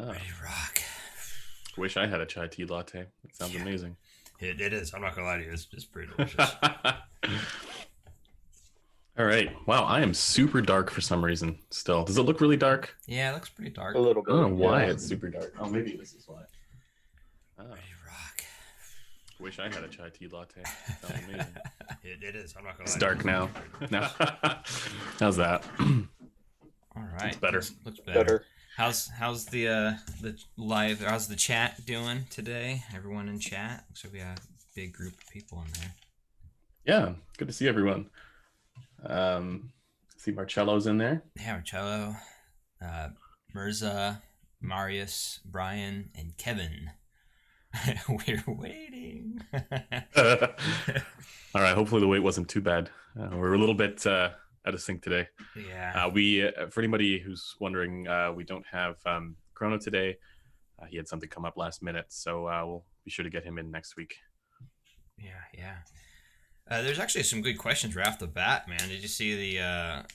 Ah, Ready to rock. wish I had a chai tea latte. It sounds amazing. It is. I'm not gonna lie to you. It's pretty delicious. All right. Wow, I am super dark for some reason still. Does it look really dark? Yeah, it looks pretty dark. A little I bit. don't know why yeah. it's super dark. Oh, maybe this is why. Ah, Ready to rock. wish I had a chai tea latte. It sounds amazing. It is. I'm not gonna It's lie. dark now. No. How's that? All right. It's better. Looks better. Better. How's the live? How's the chat doing today? Everyone in chat. Looks like we have a big group of people in there. Yeah, good to see everyone. See Marcello's in there. Yeah, Marcello, Mirza, Marius, Brian, and Kevin. We're waiting. All right. Hopefully the wait wasn't too bad. We're a little bit out of sync today. Yeah. For anybody who's wondering, we don't have Chrono today. He had something come up last minute, so we'll be sure to get him in next week. Yeah. There's actually some good questions right off the bat, man. Did you see the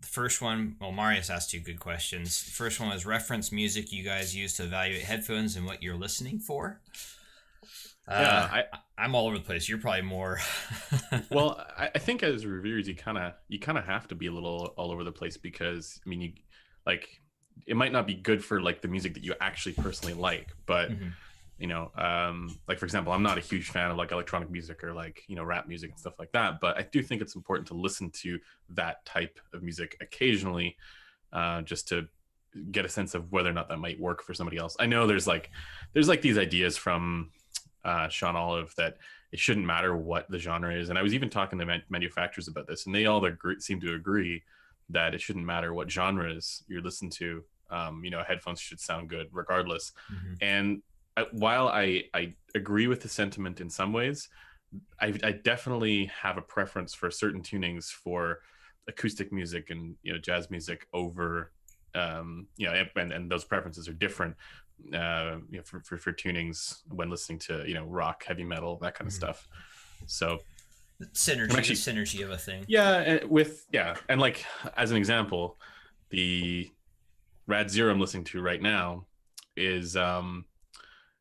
first one? Well, Marius asked two good questions. The first one was reference music you guys use to evaluate headphones and what you're listening for. I'm all over the place. You're probably more. Well, I think as reviewers, you kind of have to be a little all over the place because I mean, it might not be good for like the music that you actually personally like, but. Mhm. You know, like for example, I'm not a huge fan of like electronic music or like, you know, rap music and stuff like that, but I do think it's important to listen to that type of music occasionally, just to get a sense of whether or not that might work for somebody else. I know there's like these ideas from Sean Olive that it shouldn't matter what the genre is, and I was even talking to manufacturers about this, and they all seem to agree that it shouldn't matter what genres you listen to. You know, headphones should sound good regardless, and while I agree with the sentiment in some ways, I definitely have a preference for certain tunings for acoustic music and, you know, jazz music over, you know, and those preferences are different, you know, for tunings when listening to, you know, rock, heavy metal, that kind of stuff. So synergy of a thing. Yeah, and like as an example, the Rad Zero I'm listening to right now is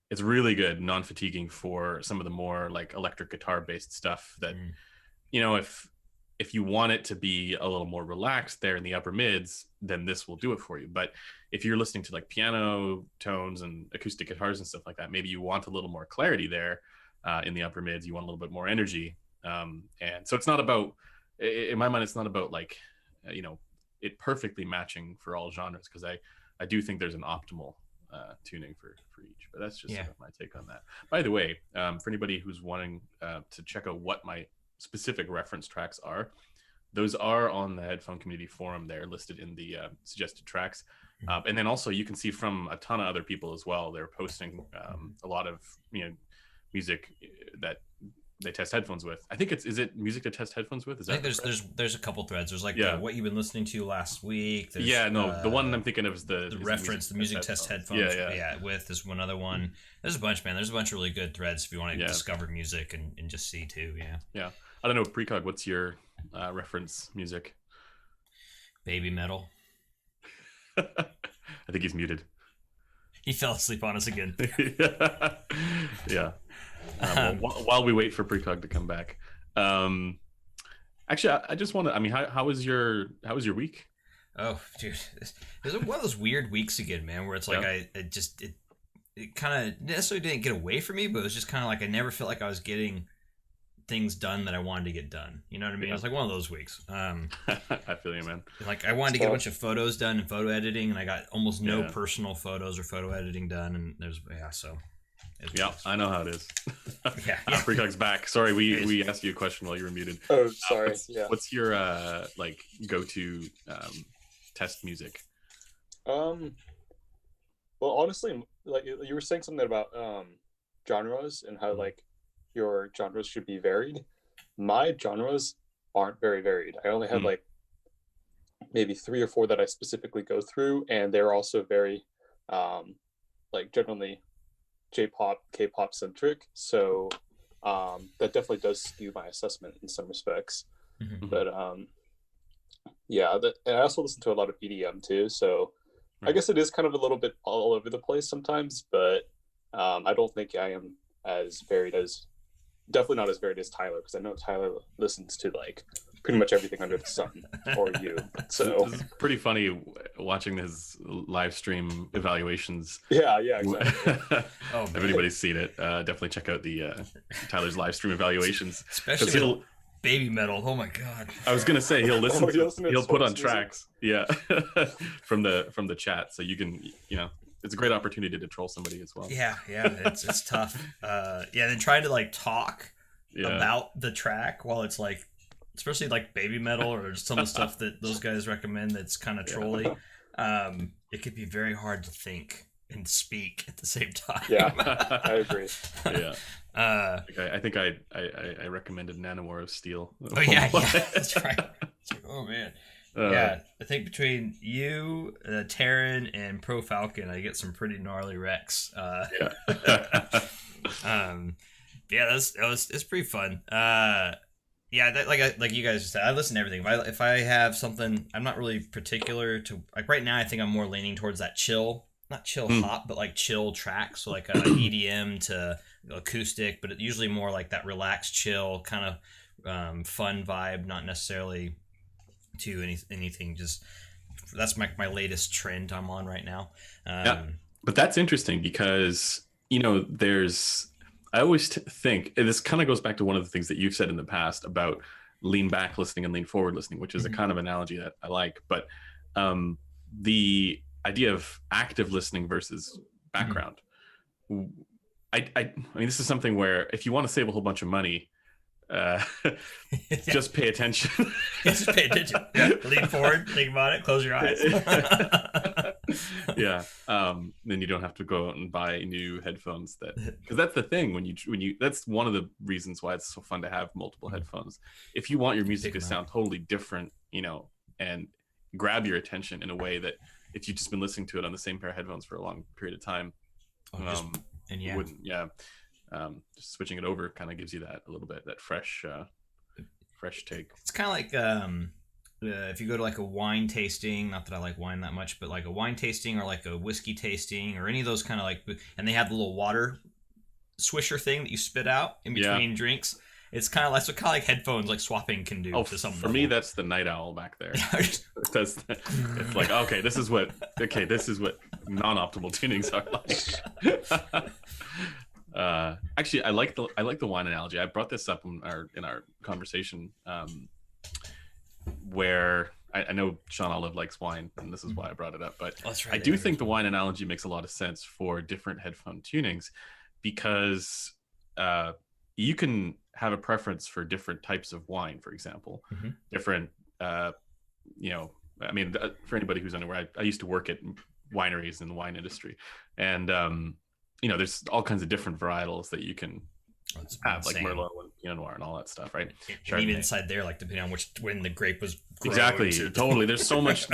it's really good, non-fatiguing for some of the more like electric guitar based stuff that, you know, if you want it to be a little more relaxed there in the upper mids, then this will do it for you. But if you're listening to like piano tones and acoustic guitars and stuff like that, maybe you want a little more clarity there in the upper mids. You want a little bit more energy. And so it's not about, in my mind, it's not about like, you know, it perfectly matching for all genres, because I do think there's an optimal tuning for each, but that's just my take on that. By the way, for anybody who's wanting to check out what my specific reference tracks are, those are on the Headphone community forum. They're listed in the suggested tracks, and then also you can see from a ton of other people as well. They're posting a lot of, you know, music that they test headphones with. I think is it music to test headphones with? Is that? I think there's a couple threads. There's like what you've been listening to last week. There's, the one I'm thinking of is the reference, the music test headphones. With there's one other one. There's a bunch, man. There's a bunch of really good threads if you want to discover music and just see too. Yeah. I don't know, Precog, what's your reference music? Baby metal. I think he's muted. He fell asleep on us again. Yeah. While we wait for Precog to come back, actually, I just want to. I mean, how was your week? Oh, dude, it was one of those weird weeks again, man. Where it's like it kind of necessarily didn't get away from me, but it was just kind of like I never felt like I was getting things done that I wanted to get done. You know what I mean? It was like one of those weeks. I feel you, man. Like I wanted to get a bunch of photos done and photo editing, and I got almost no personal photos or photo editing done. And there's so. Yeah, I know how it is. Precog's back. Sorry, we asked you a question while you were muted. Oh, sorry. What's your like go-to test music? Well, honestly, like you were saying something about genres and how like your genres should be varied. My genres aren't very varied. I only have like maybe 3 or 4 that I specifically go through, and they're also very like generally J-pop, K-pop centric. So that definitely does skew my assessment in some respects. But and I also listen to a lot of EDM too. So I guess it is kind of a little bit all over the place sometimes, but I don't think I am as varied as, definitely not as varied as Tyler, because I know Tyler listens to like pretty much everything under the sun, or you. So it's pretty funny watching his live stream evaluations. yeah, exactly. Oh, if anybody's seen it, definitely check out the Tyler's live stream evaluations. especially with baby metal. Oh my god! I was gonna say he'll listen. He'll put on music? tracks, yeah, from the chat, so you can, it's a great opportunity to troll somebody as well. Yeah, it's tough. Then trying to like talk about the track while it's like, especially like baby metal or some of the stuff that those guys recommend that's kind of trolly. It could be very hard to think and speak at the same time. Yeah, I agree. Yeah. I think I recommended Nanowar of Steel. Oh yeah, that's right. It's like, oh man. I think between you, Terran, and Pro Falcon, I get some pretty gnarly wrecks. It's pretty fun. Like you guys just said, I listen to everything. If I have something, I'm not really particular to, like right now. I think I'm more leaning towards that not chill hop, but like chill tracks, so like EDM to acoustic, but usually more like that relaxed, chill kind of fun vibe, not necessarily to anything. Just that's my latest trend I'm on right now. But that's interesting because I always think, and this kind of goes back to one of the things that you've said in the past about lean back listening and lean forward listening, which is a kind of analogy that I like. But the idea of active listening versus background, I mean, this is something where if you want to save a whole bunch of money, just pay attention. Just pay attention. Yeah. Lean forward, think about it, close your eyes. Then you don't have to go out and buy new headphones, because that's the thing when you that's one of the reasons why it's so fun to have multiple headphones. If you want your music to sound totally different, and grab your attention in a way that if you've just been listening to it on the same pair of headphones for a long period of time, just switching it over kind of gives you that a little bit, that fresh take. It's kind of like if you go to like a wine tasting, not that I like wine that much, but like a wine tasting or like a whiskey tasting or any of those kind of like, and they have the little water swisher thing that you spit out in between drinks. It's kind of like headphones, like swapping can do to some level. Me, that's the night owl back there. It's like, okay, this is what non-optimal tunings are like. Actually, I like the wine analogy. I brought this up in our conversation, where I know Sean Olive likes wine, and this is why I brought it up. But I do think the wine analogy makes a lot of sense for different headphone tunings, because you can have a preference for different types of wine, for example, different. I mean, for anybody who's unaware, I used to work at wineries in the wine industry, and there's all kinds of different varietals that you can have, like Merlot and Pinot Noir and all that stuff, right? And even inside there, like depending on when the grape was grown. Exactly, totally. There's so much,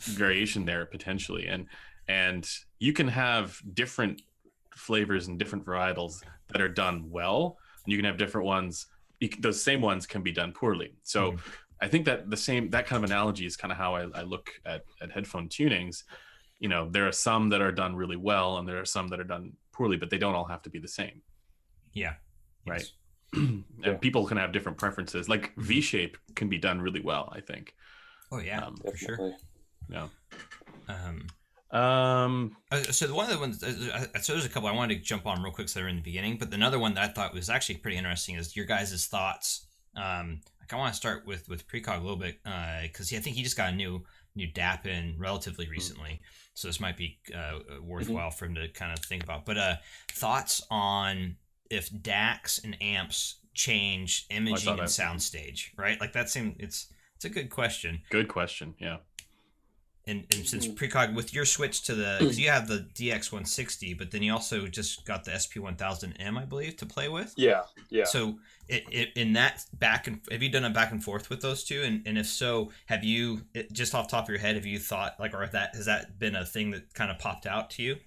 variation there potentially, and you can have different flavors and different varietals that are done well, and you can have different ones. Those same ones can be done poorly. So I think that that kind of analogy is kind of how I look at headphone tunings. There are some that are done really well, and there are some that are done poorly, but they don't all have to be the same. Yeah. Right. And people can have different preferences. Like V-shape can be done really well, I think. Oh yeah, for sure. Yeah. So one of the ones, so there's a couple I wanted to jump on real quick, so they're in the beginning. But another one that I thought was actually pretty interesting is your guys' thoughts. I want to start with Precog a little bit, because I think he just got a new DAP in relatively recently, so this might be worthwhile for him to kind of think about. But thoughts on if DACs and amps change imaging and soundstage, right? Like that seems it's a good question. Good question, yeah. And since Precog, with your switch to because you have the DX160, but then you also just got the SP1000M, I believe, to play with. Yeah. So in that have you done a back and forth with those two? And if so, have you, just off the top of your head, have you thought like, or has that been a thing that kind of popped out to you?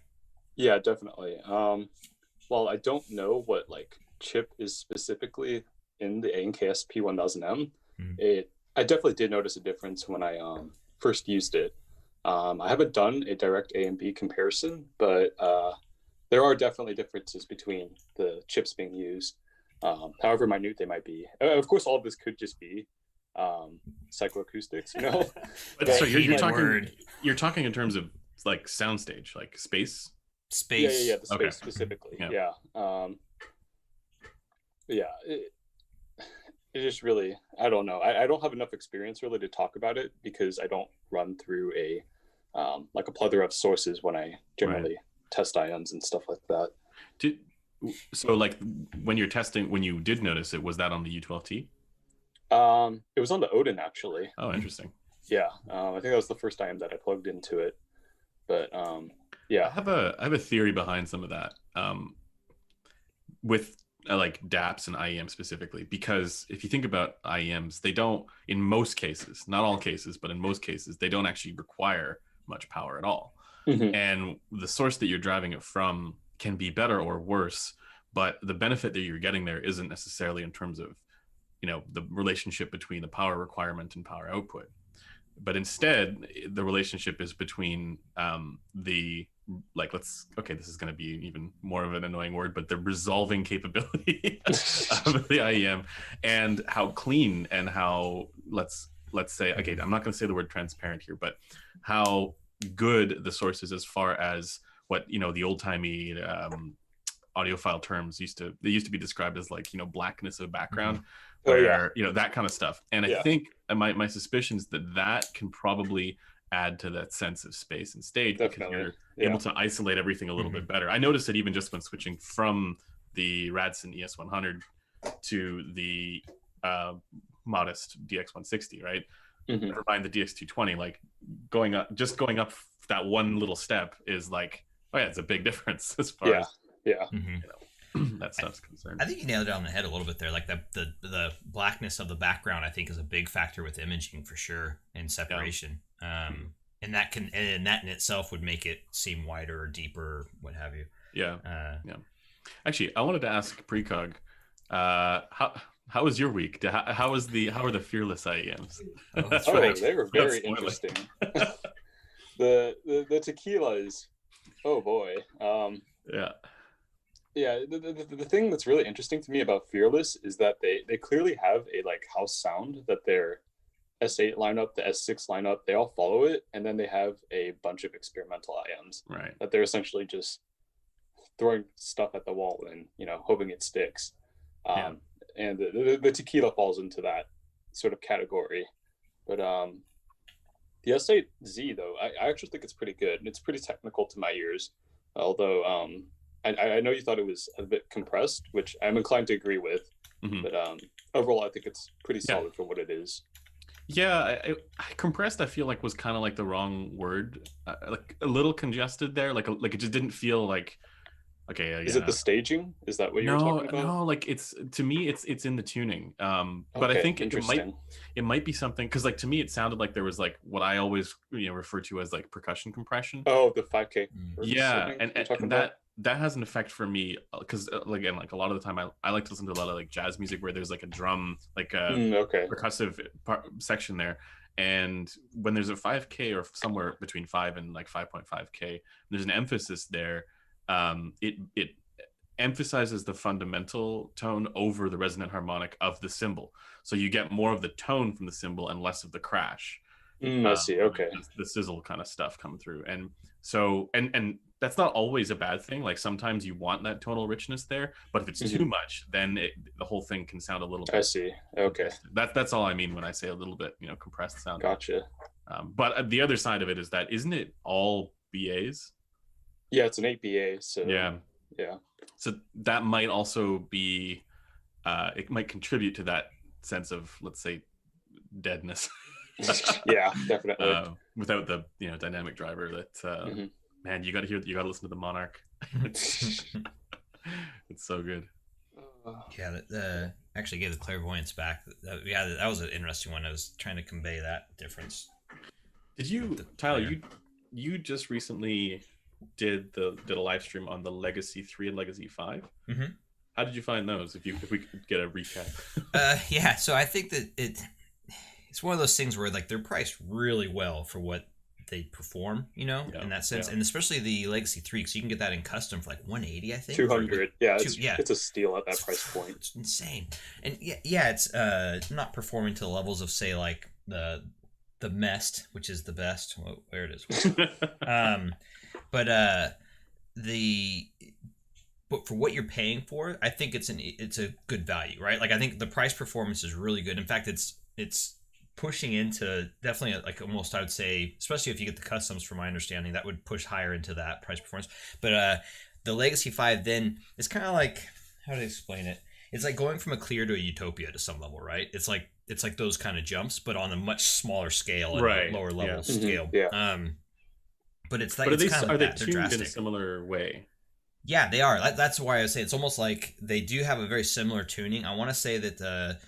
Yeah, definitely. Well, I don't know what like chip is specifically in the A&K SP1000M. I definitely did notice a difference when I first used it. I haven't done a direct A and B comparison, but there are definitely differences between the chips being used, however minute they might be. Of course, all of this could just be psychoacoustics, you know. But But, so you're Hated talking word. you're talking in terms of like soundstage, like space. Space. yeah, the space Okay. specifically, Yeah. yeah. Yeah, it just really, I don't know. I don't have enough experience really to talk about it because I don't run through a like a plethora of sources when I generally test ions and stuff like that. So like when you're testing, when you did notice it, was that on the U12T? It was on the Odin actually. Oh, interesting. Yeah, I think that was the first time that I plugged into it. But yeah, I have a theory behind some of that. With like DAPs and IEM specifically, because if you think about IEMs, they don't, in most cases, not all cases, but in most cases, they don't actually require much power at all. Mhm. And the source that you're driving it from can be better or worse, but the benefit that you're getting there isn't necessarily in terms of, you know, the relationship between the power requirement and power output, but instead the relationship is between the, like, this is going to be even more of an annoying word, but the resolving capability of the IEM and how clean and how, let's say, okay, I'm not going to say the word transparent here, but how good the source is as far as what, you know, the old-timey audiophile terms used to be described as, like, you know, blackness of background, where you know, that kind of stuff. And I think my suspicion is that can probably add to that sense of space and stage, Definitely. because you're able to isolate everything a little bit better. I noticed it even just when switching from the Radson ES100 to the modest DX160, right? Never mind the DX220, like going up that one little step is like, oh yeah, it's a big difference as far as you know, that stuff's concerned. I think you nailed it on the head a little bit there. Like the blackness of the background, I think, is a big factor with imaging for sure, and separation. And that in itself would make it seem wider or deeper, what have you. Yeah. Actually, I wanted to ask Precog, how was your week? How are the Fearless IEMs? Oh, that's Oh, right. they were very interesting. the tequilas, oh boy. Yeah, the thing that's really interesting to me about Fearless is that they clearly have a like house sound that their S8 lineup, the S6 lineup, they all follow it, and then they have a bunch of experimental IMs. Right. That they're essentially just throwing stuff at the wall and, you know, hoping it sticks. And the tequila falls into that sort of category. But the S8Z though, I actually think it's pretty good, and it's pretty technical to my ears. Although I know you thought it was a bit compressed, which I'm inclined to agree with. But overall, I think it's pretty solid for what it is. Yeah, compressed, I feel like, was kind of like the wrong word. Like a little congested there. Like it just didn't feel like. Okay. Is it the staging? Is that what you're talking about? No, like to me it's in the tuning. But I think it might be something, because like to me it sounded like there was like what I always, you know, refer to as like percussion compression. Oh, the 5K. Yeah, and that has an effect for me, because again, like a lot of the time I like to listen to a lot of like jazz music where there's like a drum, like a percussive section there. And when there's a 5K or somewhere between 5 and like 5.5K, there's an emphasis there. It emphasizes the fundamental tone over the resonant harmonic of the cymbal, so you get more of the tone from the cymbal and less of the crash. I see. Okay. The sizzle kind of stuff come through, and so and that's not always a bad thing. Like sometimes you want that tonal richness there, but if it's too much, then the whole thing can sound a little bit. I see. Okay. That's all I mean when I say a little bit, you know, compressed sound. Gotcha. But the other side of it is that, isn't it all BAs? Yeah, it's an 8BA. So yeah. So that might also be, it might contribute to that sense of, let's say, deadness. Yeah, definitely. Without the, you know, dynamic driver that, man, you got to listen to the Monarch. It's so good. Yeah, actually gave the clairvoyance back. That was an interesting one. I was trying to convey that difference. Did you, Tyler? You just recently did a live stream on the Legacy 3 and Legacy 5. How did you find those? If we could get a recap. So I think that it's one of those things where like they're priced really well for what they perform, you know, Yeah, in that sense, and especially the Legacy 3, because you can get that in custom for like 180, I think. 200. Yeah, yeah, it's a steal at that price point. It's insane, and it's not performing to the levels of say like the Mest, which is the best. Well, where it is, but for what you're paying for, I think it's a good value, right? Like I think the price performance is really good. In fact, it's pushing into definitely like almost, I would say, especially if you get the customs, from my understanding, that would push higher into that price performance. But the Legacy 5 then is kind of like, how do I explain it? It's like going from a clear to a utopia to some level, right? It's like those kind of jumps, but on a much smaller scale and right. lower level scale. Yeah. But it's like, but it's kind of are they that. They're tuned drastic. in a similar way? Yeah, they are. That's why I was saying it's almost like they do have a very similar tuning. I want to say that the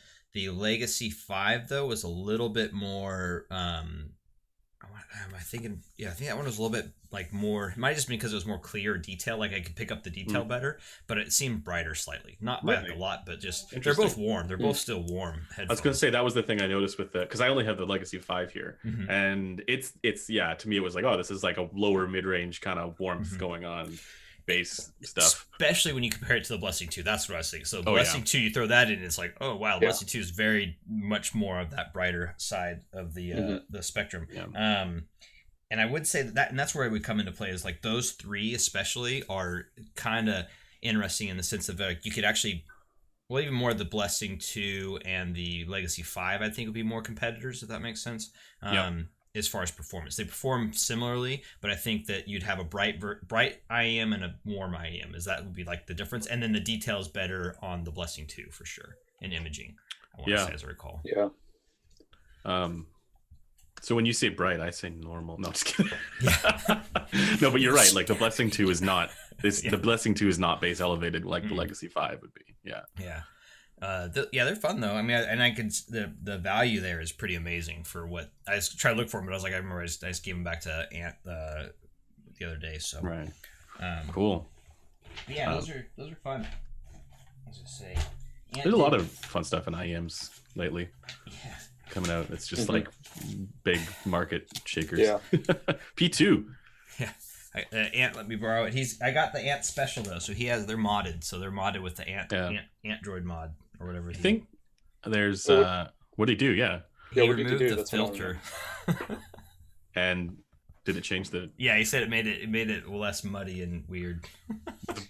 Legacy 5 though was a little bit more. Am I thinking? Yeah, I think that one was a little bit like more. It might just be because it was more clear detail. Like I could pick up the detail better, but it seemed brighter slightly. Not by like a lot, but just they're both warm. They're both still warm headphones. I was going to say that was the thing I noticed with because I only have the Legacy 5 here, and it's to me it was like, oh, this is like a lower mid range kind of warmth going on. Bass stuff, especially when you compare it to the Blessing 2. That's what I was thinking. So Blessing 2, you throw that in, it's like, oh wow, Blessing 2 is very much more of that brighter side of the spectrum. And I would say that, and that's where it would come into play, is like those three especially are kind of interesting in the sense of you could actually, well, even more the Blessing 2 and the Legacy 5 I think would be more competitors, if that makes sense. As far as performance, they perform similarly, but I think that you'd have a bright IEM and a warm IEM, that would be like the difference, and then the details better on the Blessing 2 for sure, and imaging, I want to say, as I recall. So when you say bright, I say normal. No, just kidding. No, but you're right. Like the Blessing 2 is not the Blessing 2 is not bass elevated like the Legacy 5 would be. They're fun though. I mean, I can the value there is pretty amazing for what I just tried to look for them, but I was like, I remember I just gave them back to Ant the other day. So right, cool. Yeah, those are fun. Let's just say, there's a lot of fun stuff in IEMs lately. Yeah, coming out. It's just like big market shakers. Yeah. P2. Yeah. Ant let me borrow it. I got the Ant special though, so they're modded. So they're modded with the Ant Droid mod or whatever. I think there's what do you do? He removed the filter. And did it change the? Yeah, he said it made it less muddy and weird.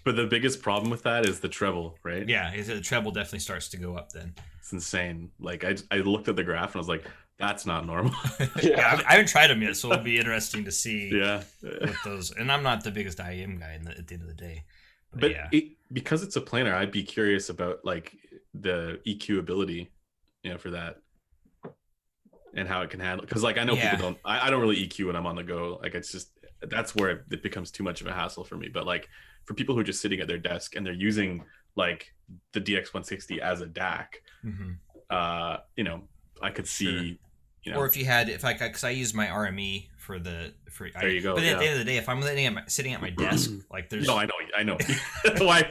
But the biggest problem with that is the treble, right? Yeah, he said the treble definitely starts to go up then. It's insane. Like I looked at the graph and I was like, that's not normal. Yeah, I haven't tried them yet, so it'll be interesting to see. Yeah. With those, and I'm not the biggest IEM guy at the end of the day. But because it's a planar, I'd be curious about like the EQ ability, for that, and how it can handle. Because like I know people don't. I don't really EQ when I'm on the go. Like it's just that's where it becomes too much of a hassle for me. But like for people who are just sitting at their desk and they're using like the DX160 as a DAC, I could see. Or if because I use my RME for there you go. But at the end of the day, if I'm sitting at my desk, like there's I know. Why?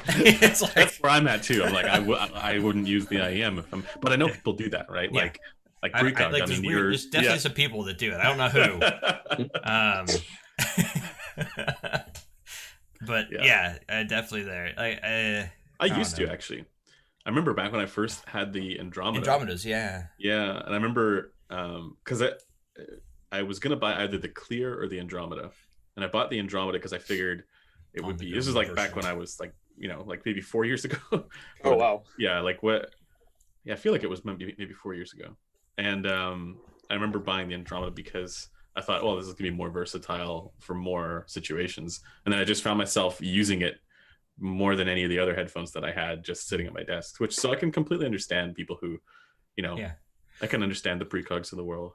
It's like, that's where I'm at too. I'm like I wouldn't use the IEM but I know people do that, right? Yeah. Like precog. There's definitely some people that do it. I don't know who. But definitely there. I used to actually. I remember back when I first had the Andromedas, yeah, and I remember because I was gonna buy either the Clear or the Andromeda, and I bought the Andromeda because I figured it would be. This was like back when I was like like maybe 4 years ago. Oh wow! Yeah, like what? Yeah, I feel like it was maybe 4 years ago, and I remember buying the Andromeda because I thought, well, this is gonna be more versatile for more situations, and then I just found myself using it more than any of the other headphones that I had just sitting at my desk, so I can completely understand people who, I can understand the precogs of the world.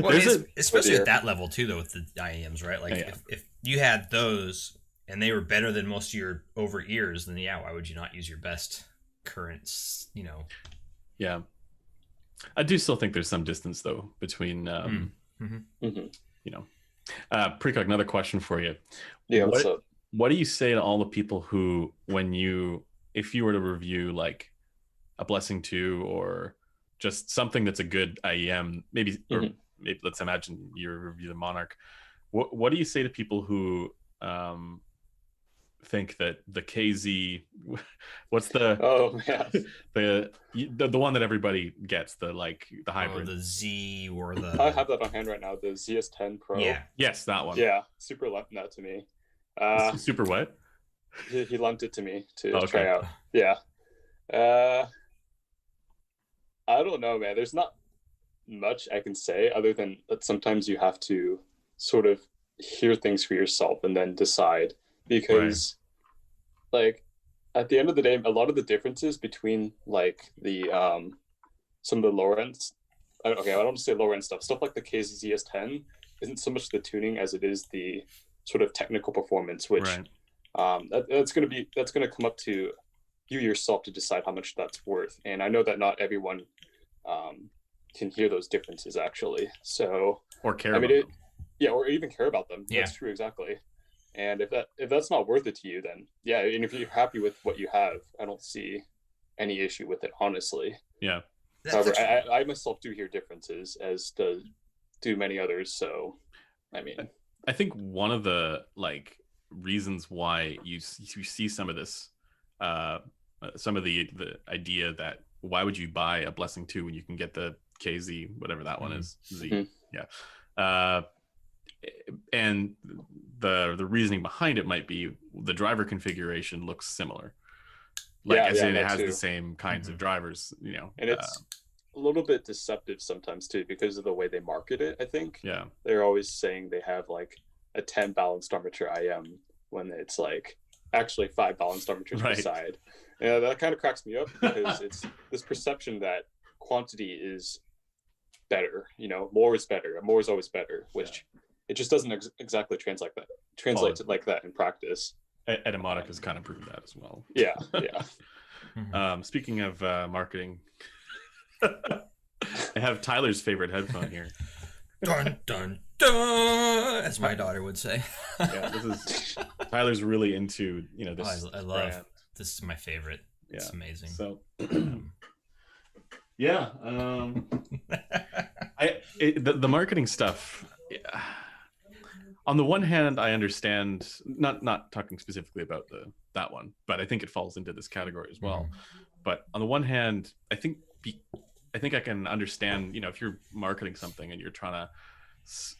Well, especially at that level too, though, with the IEMs, right? Like if you had those and they were better than most of your over ears, then why would you not use your best currents? Yeah, I do still think there's some distance though between, precog. Another question for you. Yeah, what's up? What do you say to all the people who, if you were to review like a Blessing 2 or just something that's a good IEM, maybe or maybe let's imagine you review the Monarch. What do you say to people who think that the KZ, what's the the one that everybody gets, the hybrid, the Z or the I have that on hand right now, the ZS10 Pro. Yes, that one. Super lent that to me. Super what? He lent it to me to try out. I don't know, man. There's not much I can say other than that sometimes you have to sort of hear things for yourself and then decide, because like at the end of the day, a lot of the differences between like the some of the lower ends, I don't want to say lower end stuff like the KZS10 isn't so much the tuning as it is the sort of technical performance, which that's going to come up to you yourself to decide how much that's worth. And I know that not everyone can hear those differences actually. So or care about them. Or even care about them. Yeah. That's true, exactly. And if that's not worth it to you, then and if you're happy with what you have, I don't see any issue with it, honestly. Yeah. However, I myself do hear differences, as do many others. So, I mean, I think one of the reasons why you see some of this, some of the idea that why would you buy a Blessing 2 when you can get the KZ, whatever that one is, Z, and the reasoning behind it might be the driver configuration looks similar, it has the same kinds of drivers, and it's a little bit deceptive sometimes too because of the way they market it. I think they're always saying they have like a 10 balanced armature IM when it's like actually 5 balanced armatures per side. That kind of cracks me up because it's this perception that quantity is better, more is better, more is always better, which it just doesn't exactly translate like that in practice. Etymologic has kind of proven that as well. Speaking of marketing, I have Tyler's favorite headphone here. Dun dun dun, as my daughter would say. This is Tyler's really into this. I love brand. This is my favorite. It's amazing. So the marketing stuff. On the one hand, I understand, not talking specifically about that one, but I think it falls into this category as well. But on the one hand, I think I can understand, if you're marketing something and you're trying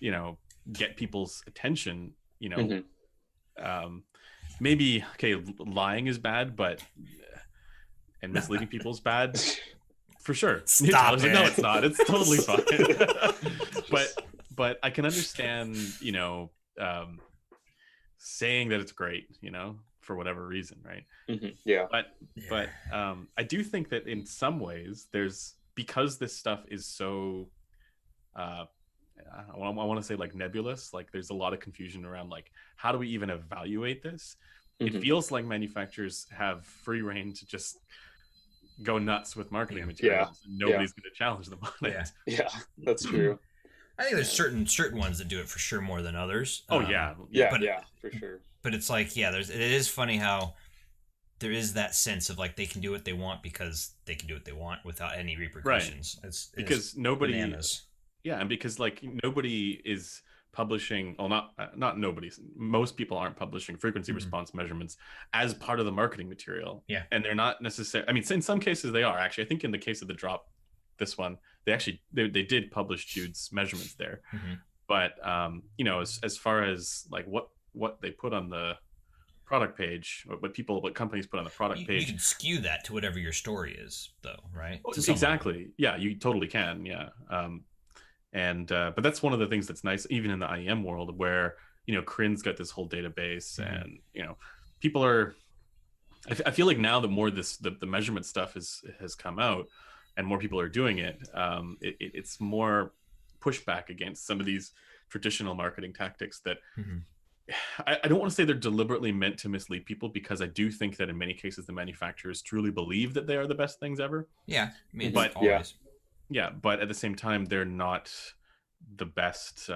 to, get people's attention, maybe, lying is bad, and misleading people is bad, for sure. Stop it. No, it's not. It's totally fine. But I can understand, saying that it's great, for whatever reason, right? But I do think that in some ways because this stuff is so I want to say nebulous, there's a lot of confusion around how do we even evaluate this? It feels like manufacturers have free reign to just go nuts with marketing materials. Nobody's going to challenge them on it. Yeah, that's true. I think there's certain ones that do it for sure more than others. For sure. But it's it is funny how there is that sense of they can do what they want because they can do what they want without any repercussions. Right. Because nobody, bananas. And because nobody is publishing. Well, not nobody. Most people aren't publishing frequency response measurements as part of the marketing material. Yeah, and they're not necessarily. I mean, in some cases they are actually. I think in the case of the drop, this one, they did publish Jude's measurements there. But as far as what they put on the product page, what companies put on the product page, you can skew that to whatever your story is, though, right? Exactly. Yeah, you totally can. Yeah. But that's one of the things that's nice, even in the IEM world, where Crin's got this whole database, and people are. I feel like now that more the measurement stuff has come out, and more people are doing it, it's more pushback against some of these traditional marketing tactics that. I don't want to say they're deliberately meant to mislead people, because I do think that in many cases the manufacturers truly believe that they are the best things ever. Yeah, I mean, but always. But at the same time, they're not the best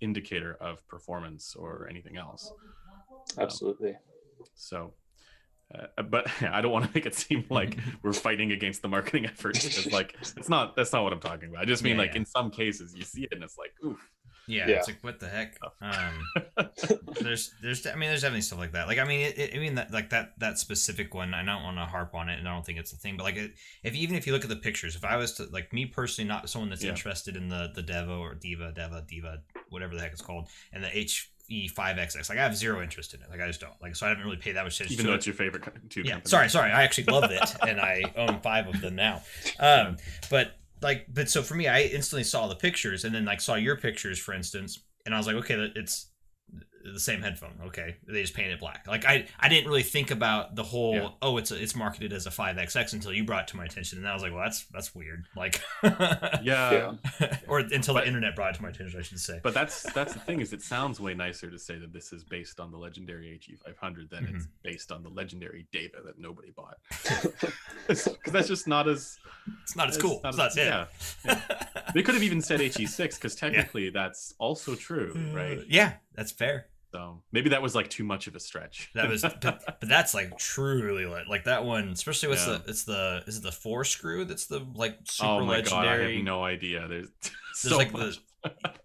indicator of performance or anything else. Absolutely. So, But I don't want to make it seem like we're fighting against the marketing effort. It's like that's not what I'm talking about. I just mean in some cases you see it and it's like, oof. Yeah, it's like, what the heck? There's definitely stuff like that. Like, I mean, that specific one, I don't want to harp on it, and I don't think it's a thing. But like, even if you look at the pictures, if I was to, like, me personally, not someone that's interested in the Devo or Diva, whatever the heck it's called, and the HE5XX, like, I have zero interest in it. Like, I just don't. Like, so I haven't really paid that much attention. Even though it's your favorite tube company. Sorry, I actually love it, and I own 5 of them now. But so for me, I instantly saw the pictures, and then like saw your pictures, for instance, and I was like, okay, it's the same headphone. Okay, they just painted it black. Like I didn't really think about the whole it's marketed as a 5XX until you brought it to my attention, and I was like, well, that's weird. Like or until the internet brought it to my attention, I should say. But that's the thing, is it sounds way nicer to say that this is based on the legendary HE500 than it's based on the legendary data that nobody bought. Because that's just not as cool. They could have even said HE6, because technically that's also true, right? Yeah, that's fair. So maybe that was like too much of a stretch. That was, but that's like truly like that one, especially with is it the 4 screw that's the like super legendary? God, I have no idea. There's so like much.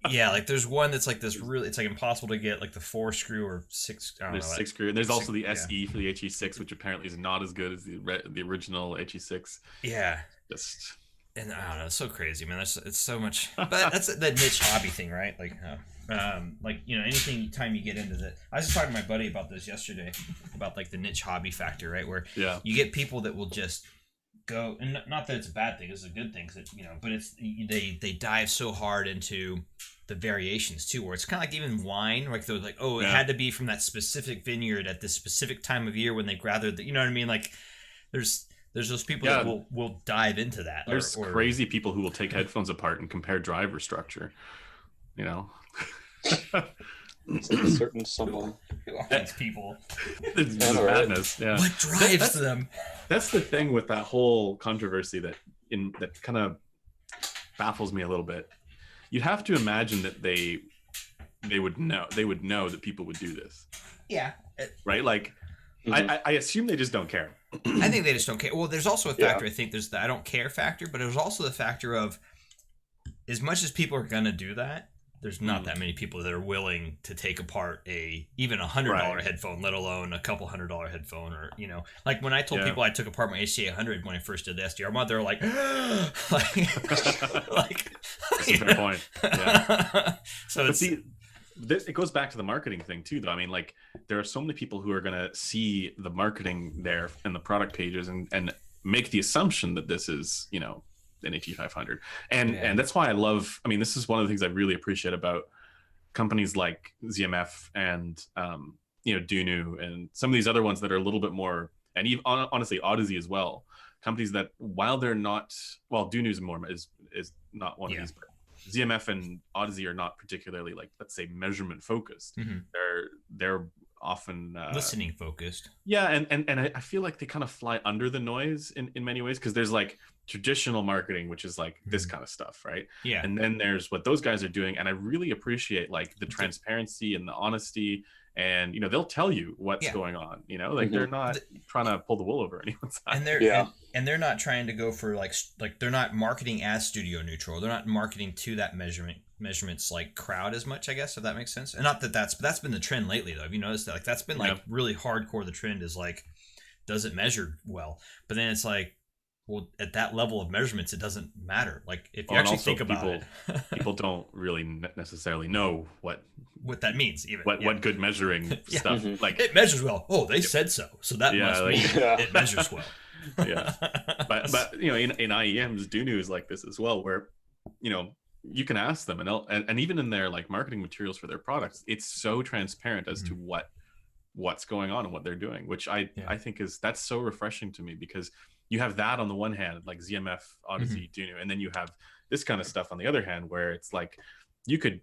like there's one that's like this really, it's like impossible to get, like the 4 screw or 6. I don't know, 6 screw, and there's also the SE for the HE6, which apparently is not as good as the original HE6. Yeah, and I don't know, it's so crazy, man. It's so much, but that's the niche hobby thing, right? Like, anything time you get into that. I was just talking to my buddy about this yesterday, about like the niche hobby factor, right? Where you get people that will just go, and not that it's a bad thing, it's a good thing, but it's they dive so hard into the variations too, where it's kind of like even wine, like they're like, it had to be from that specific vineyard at this specific time of year when they gathered the, you know what I mean? Like there's those people that will dive into that. There's crazy people who will take headphones apart and compare driver structure, certain someone. These people. It's madness. Yeah. What drives them? That's the thing with that whole controversy that kind of baffles me a little bit. You'd have to imagine that they would know that people would do this. Yeah. Right? Like I assume they just don't care. I think they just don't care. Well, there's also a factor. I think there's the I don't care factor, but there's also the factor of, as much as people are gonna do that, there's not that many people that are willing to take apart even $100 headphone, let alone a couple $100 headphone, or like when I told people I took apart my HE800 when I first did the SDR mod, they were like, like that's a fair point. Yeah. So it goes back to the marketing thing too, though. I mean, like, there are so many people who are going to see the marketing there and the product pages and make the assumption that this is, an HE500. And that's why this is one of the things I really appreciate about companies like ZMF and, Dunu and some of these other ones that are a little bit more, and even honestly, Odyssey as well. Companies that, while they're not, Dunu is not one of these, but ZMF and Odyssey are not particularly, like, let's say, measurement focused. They're often listening focused. Yeah, and I feel like they kind of fly under the noise in many ways, because there's like traditional marketing, which is like this kind of stuff, right? Yeah. And then there's what those guys are doing, and I really appreciate like the transparency and the honesty, and they'll tell you what's going on. Like they're not trying to pull the wool over anyone's eyes. And they're not trying to go for like they're not marketing as studio neutral. They're not marketing to that measurements like crowd as much, I guess, if that makes sense. And not that's been the trend lately, though. Have you noticed that? Like that's been like really hardcore. The trend is like, does it measure well? But then it's like, well, at that level of measurements, it doesn't matter. Like if you actually think about it, people don't really necessarily know what that means. Even what good measuring stuff like. It measures well. Oh, they said so. So that must mean it measures well. Yeah, but in IEMs, Dunu is like this as well, where you can ask them, and even in their like marketing materials for their products, it's so transparent as to what's going on and what they're doing, which I think that's so refreshing to me, because you have that on the one hand, like ZMF, Odyssey, Dunu, and then you have this kind of stuff on the other hand, where it's like you could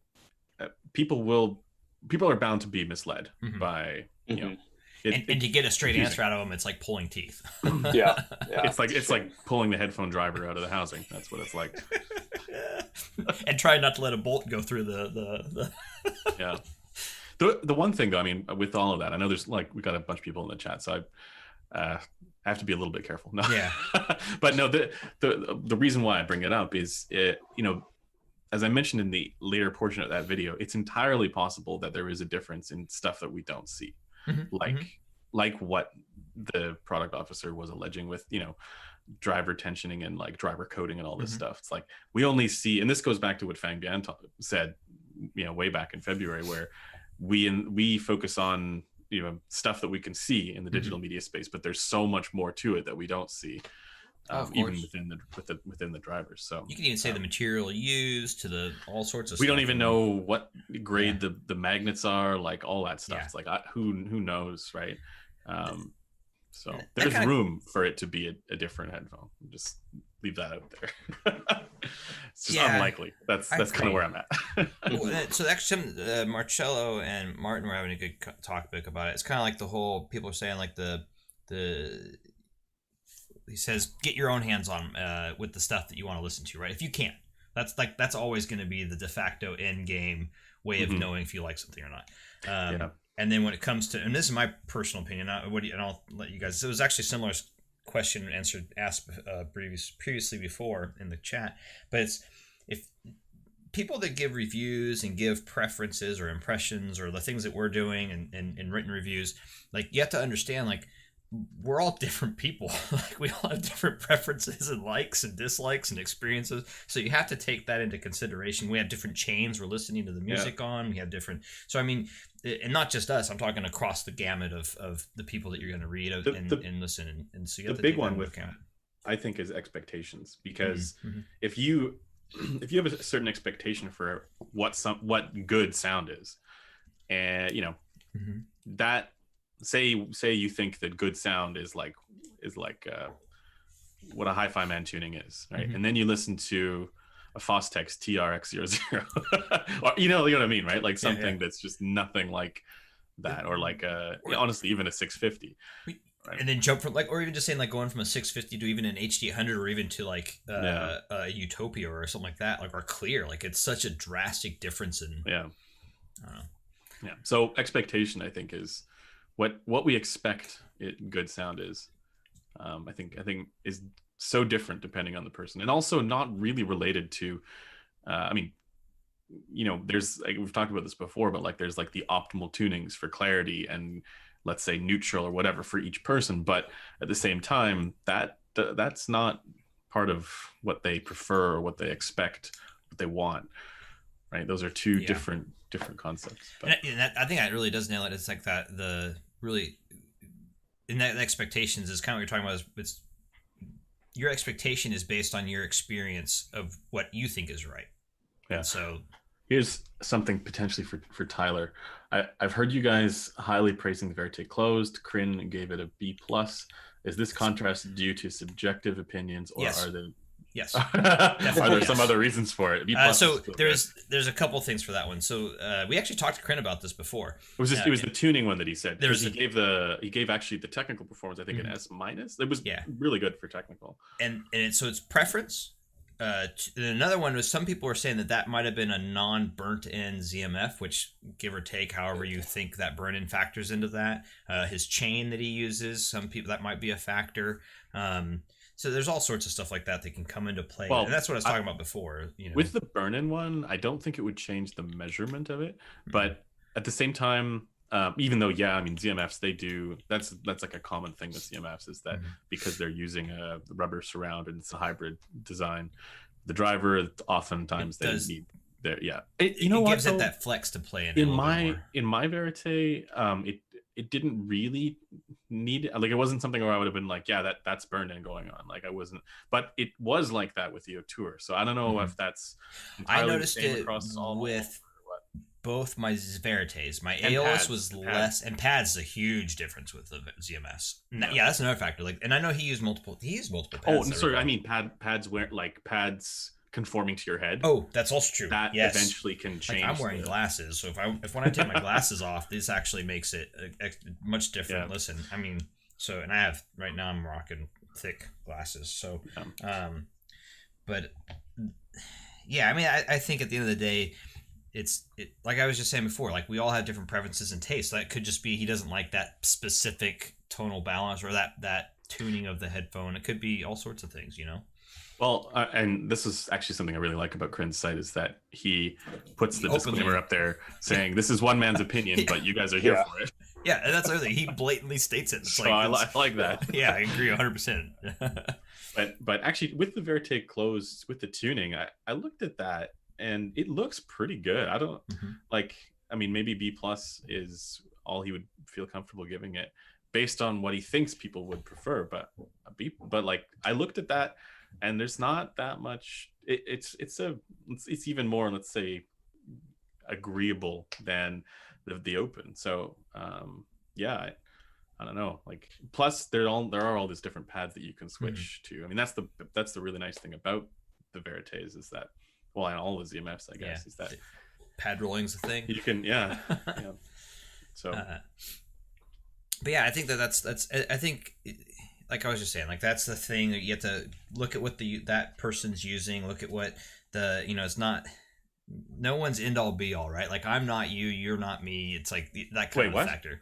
people are bound to be misled by and to get a straight answer out of them, it's like pulling teeth. Yeah. It's like pulling the headphone driver out of the housing. That's what it's like. And try not to let a bolt go through the Yeah. The one thing though, I mean, with all of that, I know there's like, we got a bunch of people in the chat, so I have to be a little bit careful. No. Yeah. But no, the reason why I bring it up is as I mentioned in the later portion of that video, it's entirely possible that there is a difference in stuff that we don't see, like what the product officer was alleging with driver tensioning and like driver coding and all this stuff. It's like we only see, and this goes back to what Fang Bian said, way back in February, where we focus on stuff that we can see in the digital media space, but there's so much more to it that we don't see. Even within the drivers. So you can even say the material used to the all sorts of we stuff. don't even know what grade the magnets are, like all that stuff. It's like who knows, right? So there's room for it to be a different headphone. Just leave that out there. It's just unlikely. That's kind of where I'm at. So actually, Marcello and Martin were having a good talk about it. It's kind of like the whole people are saying like the he says get your own hands on with the stuff that you want to listen to, right? If you can. That's always going to be the de facto end game way of knowing if you like something or not. And then when it comes to, and this is my personal opinion, and I'll let you guys. It was actually a similar question asked previously before in the chat, but it's if people that give reviews and give preferences or impressions or the things that we're doing and written reviews, like you have to understand like. We're all different people. Like we all have different preferences and likes and dislikes and experiences. So you have to take that into consideration. We have different chains we're listening to the music on. We have different. So I mean, and not just us. I'm talking across the gamut of the people that you're going to read and listen. And so you have the to big take one that with into account. I think is expectations, because if you have a certain expectation for what good sound is, and that. Say you think that good sound is like what a hi-fi man tuning is, right? And then you listen to a Fostex TRX00 or you know what I mean, right? Like something that's just nothing like that, or like honestly even a 650, right? And then jump from like, or even just saying like going from a 650 to even an HD100 or even to like a Utopia or something like that, like or Clear, like it's such a drastic difference in I don't know. So expectation, I think, is what we expect good sound is. I think is so different depending on the person, and also not really related to. I mean, there's like we've talked about this before, but like there's like the optimal tunings for clarity and let's say neutral or whatever for each person. But at the same time, that's not part of what they prefer or what they expect, what they want. Right? Those are two different concepts. But. And I think that really does nail it. It's like that really in that expectations is kind of what you're talking about. It's your expectation is based on your experience of what you think is right. Yeah. And so here's something potentially for Tyler. I've heard you guys highly praising the Verite Closed. Kryn gave it a B+. Is this contrast due to subjective opinions, or are there? Yes. Are there some other reasons for it? So there's a couple things for that one. So we actually talked to Kryn about this before. It was the tuning one that he said. He gave actually the technical performance, I think, an S-. It was really good for technical. And so it's preference. And another one was some people were saying that might have been a non-burnt in ZMF, which give or take, however you think that burn-in factors into that. His chain that he uses, some people that might be a factor. So there's all sorts of stuff like that can come into play. Well, and that's what I was talking about before. With the burn-in one, I don't think it would change the measurement of it. But at the same time, even though, I mean, ZMFs, they do, that's like a common thing with ZMFs is that because they're using a rubber surround and it's a hybrid design, the driver, oftentimes they need their, it gives it that flex to play in my Verite, it didn't really need it. Like it wasn't something where I would have been like, that's burned in going on. Like I wasn't, but it was like that with the Tour. So I don't know if that's. I noticed it with both my Verites. My AOS was less, and pads is a huge difference with the ZMS. That's another factor. Like, and I know he used multiple pads. Oh, sorry, I mean pads where like pads conforming to your head. Oh, that's also true. That eventually can change. Like I'm wearing glasses, so if when I take my glasses off, this actually makes it a much different listen. I mean, so and I have right now I'm rocking thick glasses, so but I mean I think at the end of the day it's like I was just saying before, like we all have different preferences and tastes. That could just be he doesn't like that specific tonal balance or that tuning of the headphone. It could be all sorts of things, you know. Well, and this is actually something I really like about Crin's site is that he puts the Openly. disclaimer up there saying this is one man's opinion, but you guys are here for it. Yeah, and that's the other thing. He blatantly states it. It's So like, I like that. Yeah, I agree 100%. But actually, with the Verite closed, with the tuning, I looked at that and it looks pretty good. I don't like. I mean, maybe B+ is all he would feel comfortable giving it, based on what he thinks people would prefer. But but like I looked at that, and there's not that much. It's even more, let's say, agreeable than the Open. So yeah, I don't know. Like, plus there are all these different pads that you can switch to. I mean, that's the really nice thing about the Verites is that, well, and all the ZMFs, I guess, is that pad rolling's a thing. You can, yeah. So, but yeah, I think that's I think, like I was just saying, like that's the thing that you have to look at what that person's using. Look at what it's not. No one's end all be all, right? Like I'm not you, you're not me. It's like that kind of factor.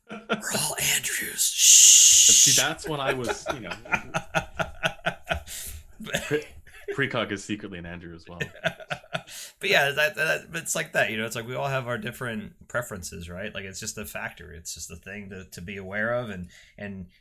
We're all Andrews. See, that's what I was, Precog is secretly an Andrew as well. But yeah, that it's like that, it's like we all have our different preferences, right? Like it's just a factor. It's just a thing to be aware of, and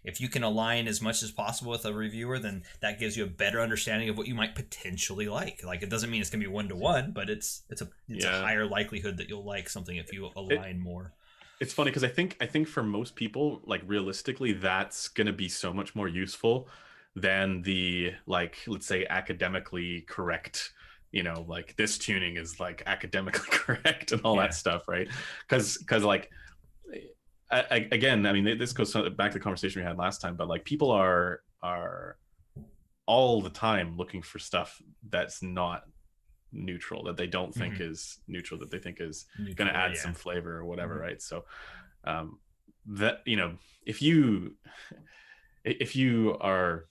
if you can align as much as possible with a reviewer, then that gives you a better understanding of what you might potentially like. Like it doesn't mean it's gonna be 1-to-1, but it's a higher likelihood that you'll like something if you align more. It's funny because I think for most people, like realistically, that's gonna be so much more useful than the, like, let's say academically correct, like this tuning is like academically correct and all that stuff, right? Because like again, I mean, this goes back to the conversation we had last time, but like people are all the time looking for stuff that's not neutral, that they don't think is neutral, that they think is going to add some flavor or whatever, right? So that, if you are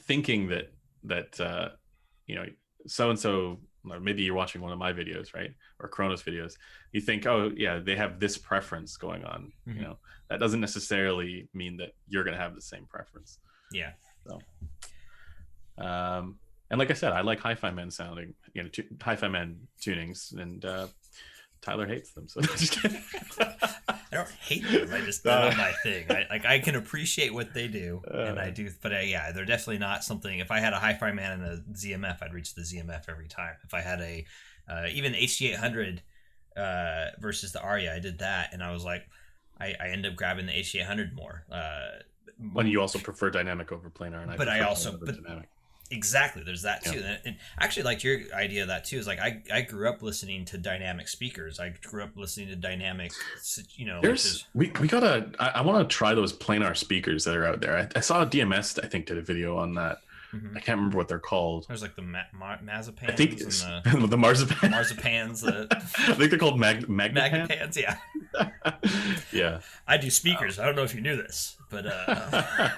thinking that so and so, or maybe you're watching one of my videos, right, or Kronos videos, you think, oh yeah, they have this preference going on, that doesn't necessarily mean that you're going to have the same preference. So and like I said, I like Hi-Fi Man sounding, Hi-Fi Man tunings, and Tyler hates them, so just kidding. I don't hate them. I just they're not my thing. I can appreciate what they do, and I do. But yeah, they're definitely not something. If I had a Hi-Fi Man and a ZMF, I'd reach the ZMF every time. If I had a even HE5XX versus the Aria, I did that, and I was like, I ended up grabbing the HE5XX more. When you also prefer dynamic over planar, and I also dynamic. Exactly, there's that too, and actually, like your idea of that too is like I grew up listening to dynamic speakers. I grew up listening to dynamic, we gotta. I want to try those planar speakers that are out there. I saw DMS, I think, did a video on that. I can't remember what they're called. There's like the Mazepans. I think it's the Marzipan. Marzipans. I think they're called Magnapans. Yeah. Yeah. I do speakers. I don't know if you knew this, but yeah.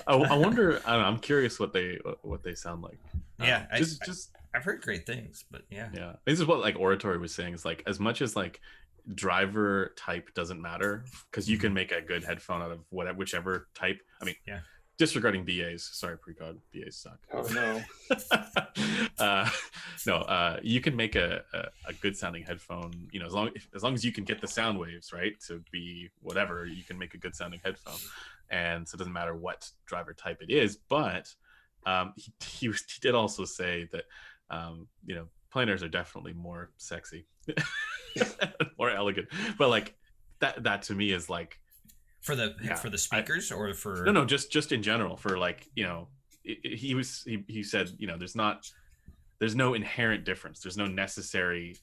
I wonder. I'm curious what they sound like. Yeah. I've heard great things, but yeah. Yeah. This is what like Oratory was saying. Is like as much as like driver type doesn't matter, because you can make a good headphone out of whichever type. I mean, disregarding BAs, sorry, precog, BAs suck. Oh no. No, you can make a good sounding headphone, as long as you can get the sound waves right to be whatever, you can make a good sounding headphone. And so it doesn't matter what driver type it is. But he did also say that planars are definitely more sexy, more elegant. But like that to me is like, for the speakers or for no just in general, for like he said there's no inherent difference, there's no necessary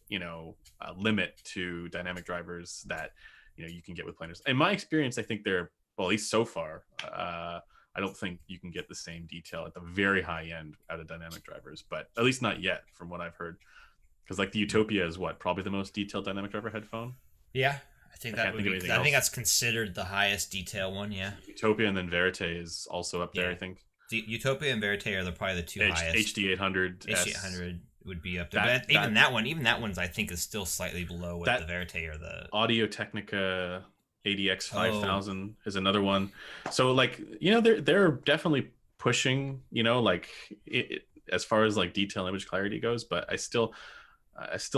limit to dynamic drivers that you can get with planars. In my experience, I think they're, well, at least so far, I don't think you can get the same detail at the very high end out of dynamic drivers, but at least not yet from what I've heard, because like the Utopia is probably the most detailed dynamic driver headphone. I think that's considered the highest detail one. Utopia, and then Verite is also up there. I think the Utopia and Verite are probably the two highest. HD800 HD800 would be up there, but even that one's I think is still slightly below what the Verite or the Audio Technica ADX 5000 is another one. So like, you know, they're definitely pushing, you know, like as far as like detail image clarity goes, but I still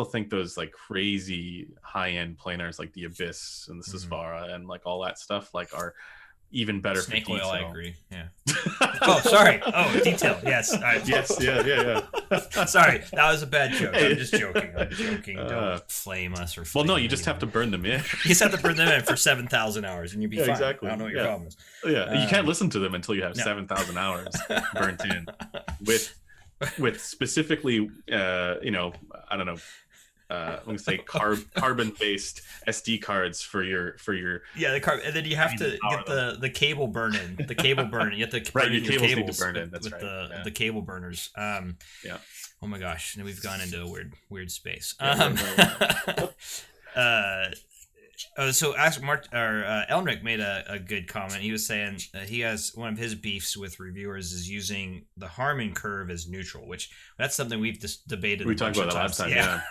think those like crazy high end planars like the Abyss and the Susvara and like all that stuff like are even better Snake for oil, detail. I agree. Yeah. Oh, sorry. Oh, detail. Yes. All right. Yes. Yeah. Sorry, that was a bad joke. I'm just joking. Don't flame us or. Well, Flame no, you just have to burn them in. You just have to burn them in for 7,000 hours, and you'll be fine. Exactly. I don't know what your problem is. Yeah, you can't listen to them until you have No. 7,000 hours burnt in with specifically, you know, I don't know. I'm gonna say carbon-based SD cards for your Yeah, the carbon, and then you have to get the cable burn in. The cable burn. You have to burn in your cables cables need to burn in. That's with right. the cable burners. Yeah. Oh my gosh, now we've gone into a weird space. So Elmrick made a good comment. He was saying he has one of his beefs with reviewers is using the Harman curve as neutral, which that's something we've just debated. We talked about that last time, yeah.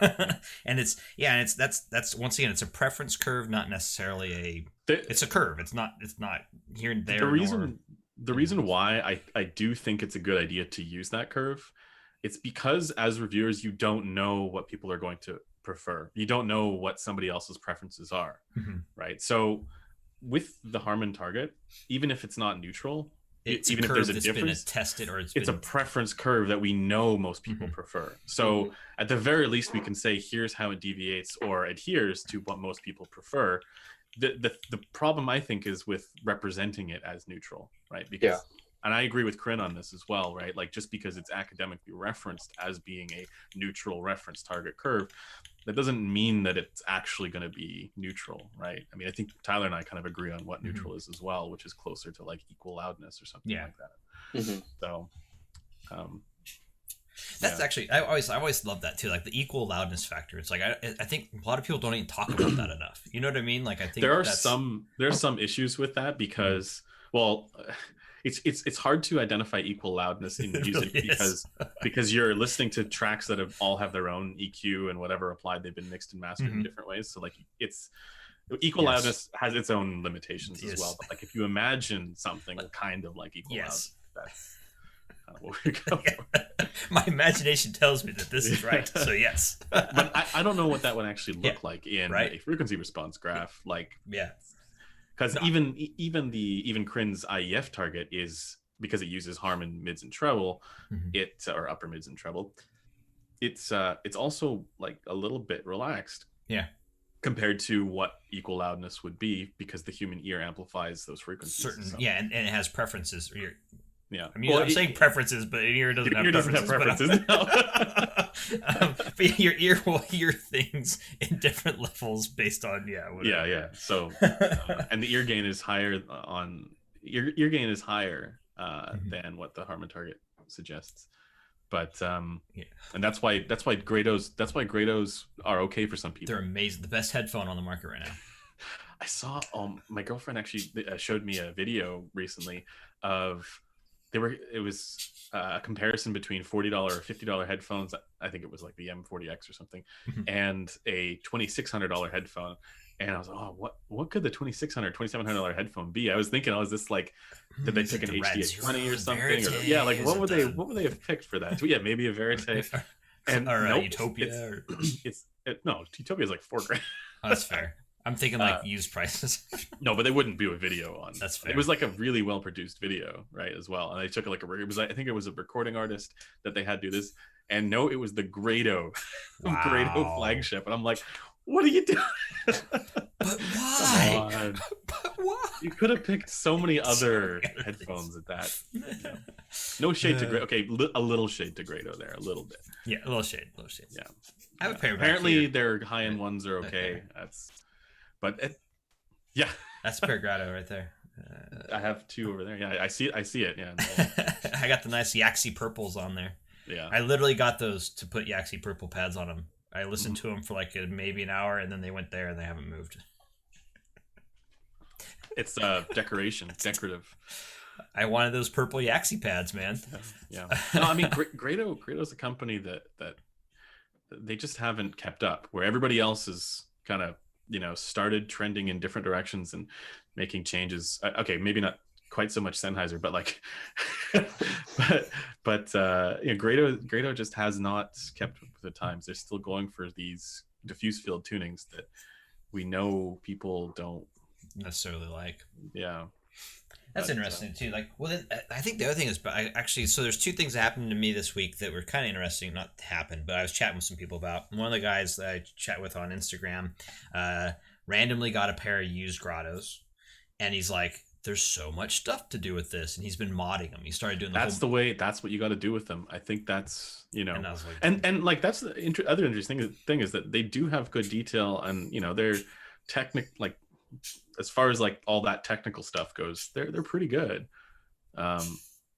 And that's once again, it's a preference curve, not necessarily it's a curve. It's not here and there. The reason why I do think it's a good idea to use that curve, it's because as reviewers you don't know what people are going to prefer. You don't know what somebody else's preferences are, right? So with the Harman target, even if it's not neutral, even if there's a difference, tested or it's a preference curve that we know most people prefer. So at the very least, we can say here's how it deviates or adheres to what most people prefer. The problem I think is with representing it as neutral, right? Because and I agree with Corinne on this as well, right? Like just because it's academically referenced as being a neutral reference target curve, that doesn't mean that it's actually going to be neutral, right? I mean, I think Tyler and I kind of agree on what neutral is as well, which is closer to like equal loudness or something like that. So, that's actually I always love that too, like the equal loudness factor. It's like I think a lot of people don't even talk about that enough. You know what I mean? Like I think there's some issues with that because well. It's hard to identify equal loudness in music because you're listening to tracks that all have their own EQ and whatever applied. They've been mixed and mastered in different ways. So like it's equal loudness has its own limitations as well. But like if you imagine something kind of like equal loudness, that's kind of what we're going for. My imagination tells me that this is right. So yes. But I don't know what that would actually look like in a frequency response graph. Like because even Crin's IEF target is because it uses Harman mids and treble, or upper mids and treble. It's also like a little bit relaxed, compared to what equal loudness would be because the human ear amplifies those frequencies. And it has preferences. I mean, well, I'm saying preferences, but your ear doesn't have preferences. But your ear will hear things in different levels based on whatever. So and the ear gain is higher ear gain is higher than what the Harman target suggests. But and that's why Grados are okay for some people. They're amazing. The best headphone on the market right now. I saw my girlfriend actually showed me a video recently of it was a comparison between $40 or $50 headphones. I think it was like the M40X or something, and a $2,600 headphone. And I was like, oh, what could the $2,700 headphone be? I was thinking, is this like, did they pick an HDA20 or something? Or, like what would they have picked for that? Yeah, maybe a Verite or Utopia. No, Utopia is like $4,000. Oh, that's fair. I'm thinking like used prices. No, but they wouldn't do a video on. That's fair. It was like a really well produced video, right? As well, and they took like I think it was a recording artist that they had do this, and no, it was the Grado, Grado flagship, and I'm like, what are you doing? But why? But why? You could have picked so many other headphones at that. No shade to Grado. Okay, a little shade to Grado there, a little bit. Yeah, a little shade. Yeah. I have a pair. Apparently, their high end ones are okay. That's a pair of Grado right there. I have two over there. Yeah, I see it. Yeah. I got the nice Yaxi purples on there. Yeah. I literally got those to put Yaxi purple pads on them. I listened to them for like maybe an hour, and then they went there, and they haven't moved. It's decorative. I wanted those purple Yaxi pads, man. Yeah. No, I mean, Grado's a company that they just haven't kept up, where everybody else is kind of started trending in different directions and making changes. Okay, maybe not quite so much Sennheiser, but like, Grado just has not kept up with the times. They're still going for these diffuse field tunings that we know people don't necessarily like. Yeah. That's interesting too. Like, well, then I think the other thing is, so there's two things that happened to me this week that were kind of interesting. Not happened, but I was chatting with some people about. One of the guys that I chat with on Instagram randomly got a pair of used Grottos, and he's like, "There's so much stuff to do with this," and he's been modding them. He started doing that's what you got to do with them. I think that's and I was like, and like that's the other interesting thing is that they do have good detail, and they're like. As far as like all that technical stuff goes, they're pretty good.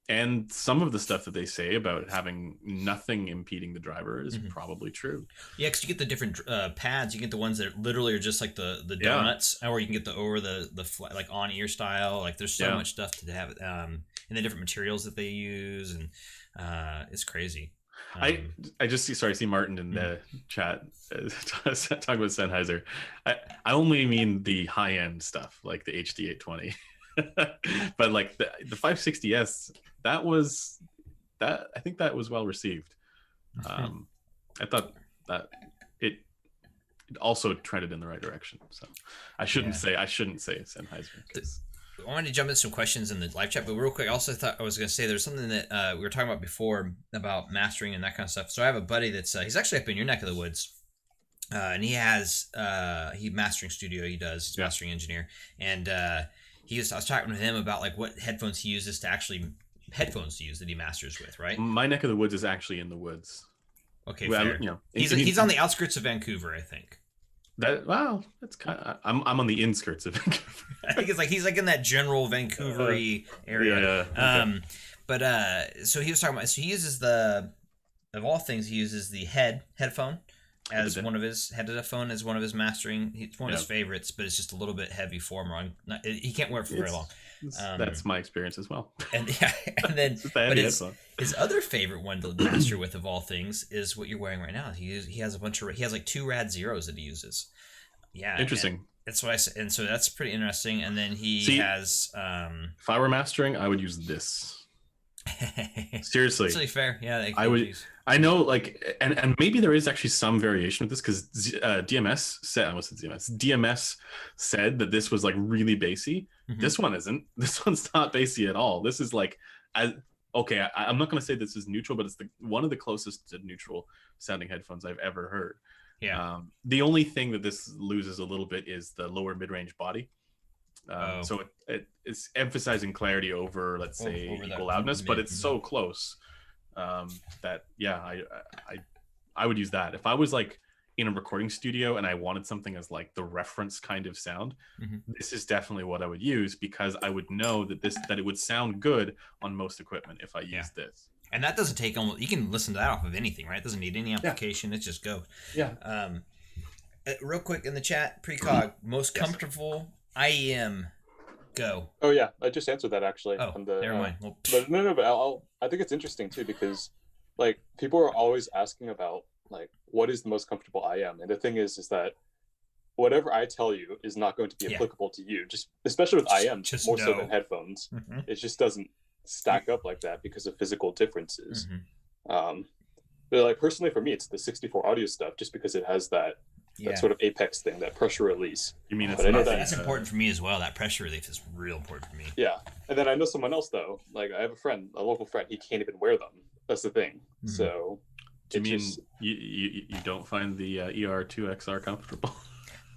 And some of the stuff that they say about having nothing impeding the driver is probably true. Yeah, because you get the different pads. You get the ones that literally are just like the donuts, or you can get the over the like on ear style. Like there's so much stuff to have, and the different materials that they use, and it's crazy. I just see Martin in the chat talking about Sennheiser. I only mean the high end stuff like the HD820, but like the 560S, I think that was well received. I thought that it also trended in the right direction. So I shouldn't say Sennheiser. I wanted to jump into some questions in the live chat, but real quick, I also thought I was going to say there's something that we were talking about before about mastering and that kind of stuff. So I have a buddy that's he's actually up in your neck of the woods, and he has mastering studio. He's a mastering engineer, and I was talking with him about like what headphones he uses that he masters with. Right. My neck of the woods is actually in the woods. Okay, fair. He's on the outskirts of Vancouver, I think. That's kind of. I'm on the inskirts of Vancouver. I think it's like he's like in that general Vancouver-y area. Okay. But so he was talking about. So he uses of all things, he uses the headphone as one of his headphone as one of his mastering. It's one of his favorites, but it's just a little bit heavy for him. He can't wear it for very long. That's my experience as well. And then but his other favorite one to master with of all things is what you're wearing right now. He has like 2 Rad Zeros that he uses. Yeah, interesting. That's what I said, and so that's pretty interesting. And then he has. If I were mastering, I would use this. Seriously, it's really fair. Yeah, I would. I know, like, and maybe there is actually some variation with this because DMS said that this was like really bassy. This one isn't. This one's not bassy at all. This is like, I'm not going to say this is neutral, but it's one of the closest to neutral sounding headphones I've ever heard. Yeah. The only thing that this loses a little bit is the lower mid-range body. So it's emphasizing clarity over, let's say, equal loudness, but it's so close that I would use that if I was like in a recording studio and I wanted something as like the reference kind of sound. This is definitely what I would use because I would know that it would sound good on most equipment if I use this. And that doesn't take you can listen to that off of anything, right? It doesn't need any amplification. It just goes. Yeah. Real quick in the chat, precog, most comfortable IEM, go. Oh yeah, I just answered that actually. Oh, never mind. But no, but I think it's interesting too because like people are always asking about like what is the most comfortable IEM, and the thing is that whatever I tell you is not going to be applicable to you. Just especially with IEM, more so than headphones. It just doesn't stack up like that because of physical differences. But like personally for me, it's the 64 audio stuff just because it has that sort of apex thing, that pressure release. You mean that's important for me as well. That pressure relief is real important for me. Yeah. And then I know someone else though, like I have a local friend, he can't even wear them. That's the thing. So do you mean you don't find the ER2XR comfortable?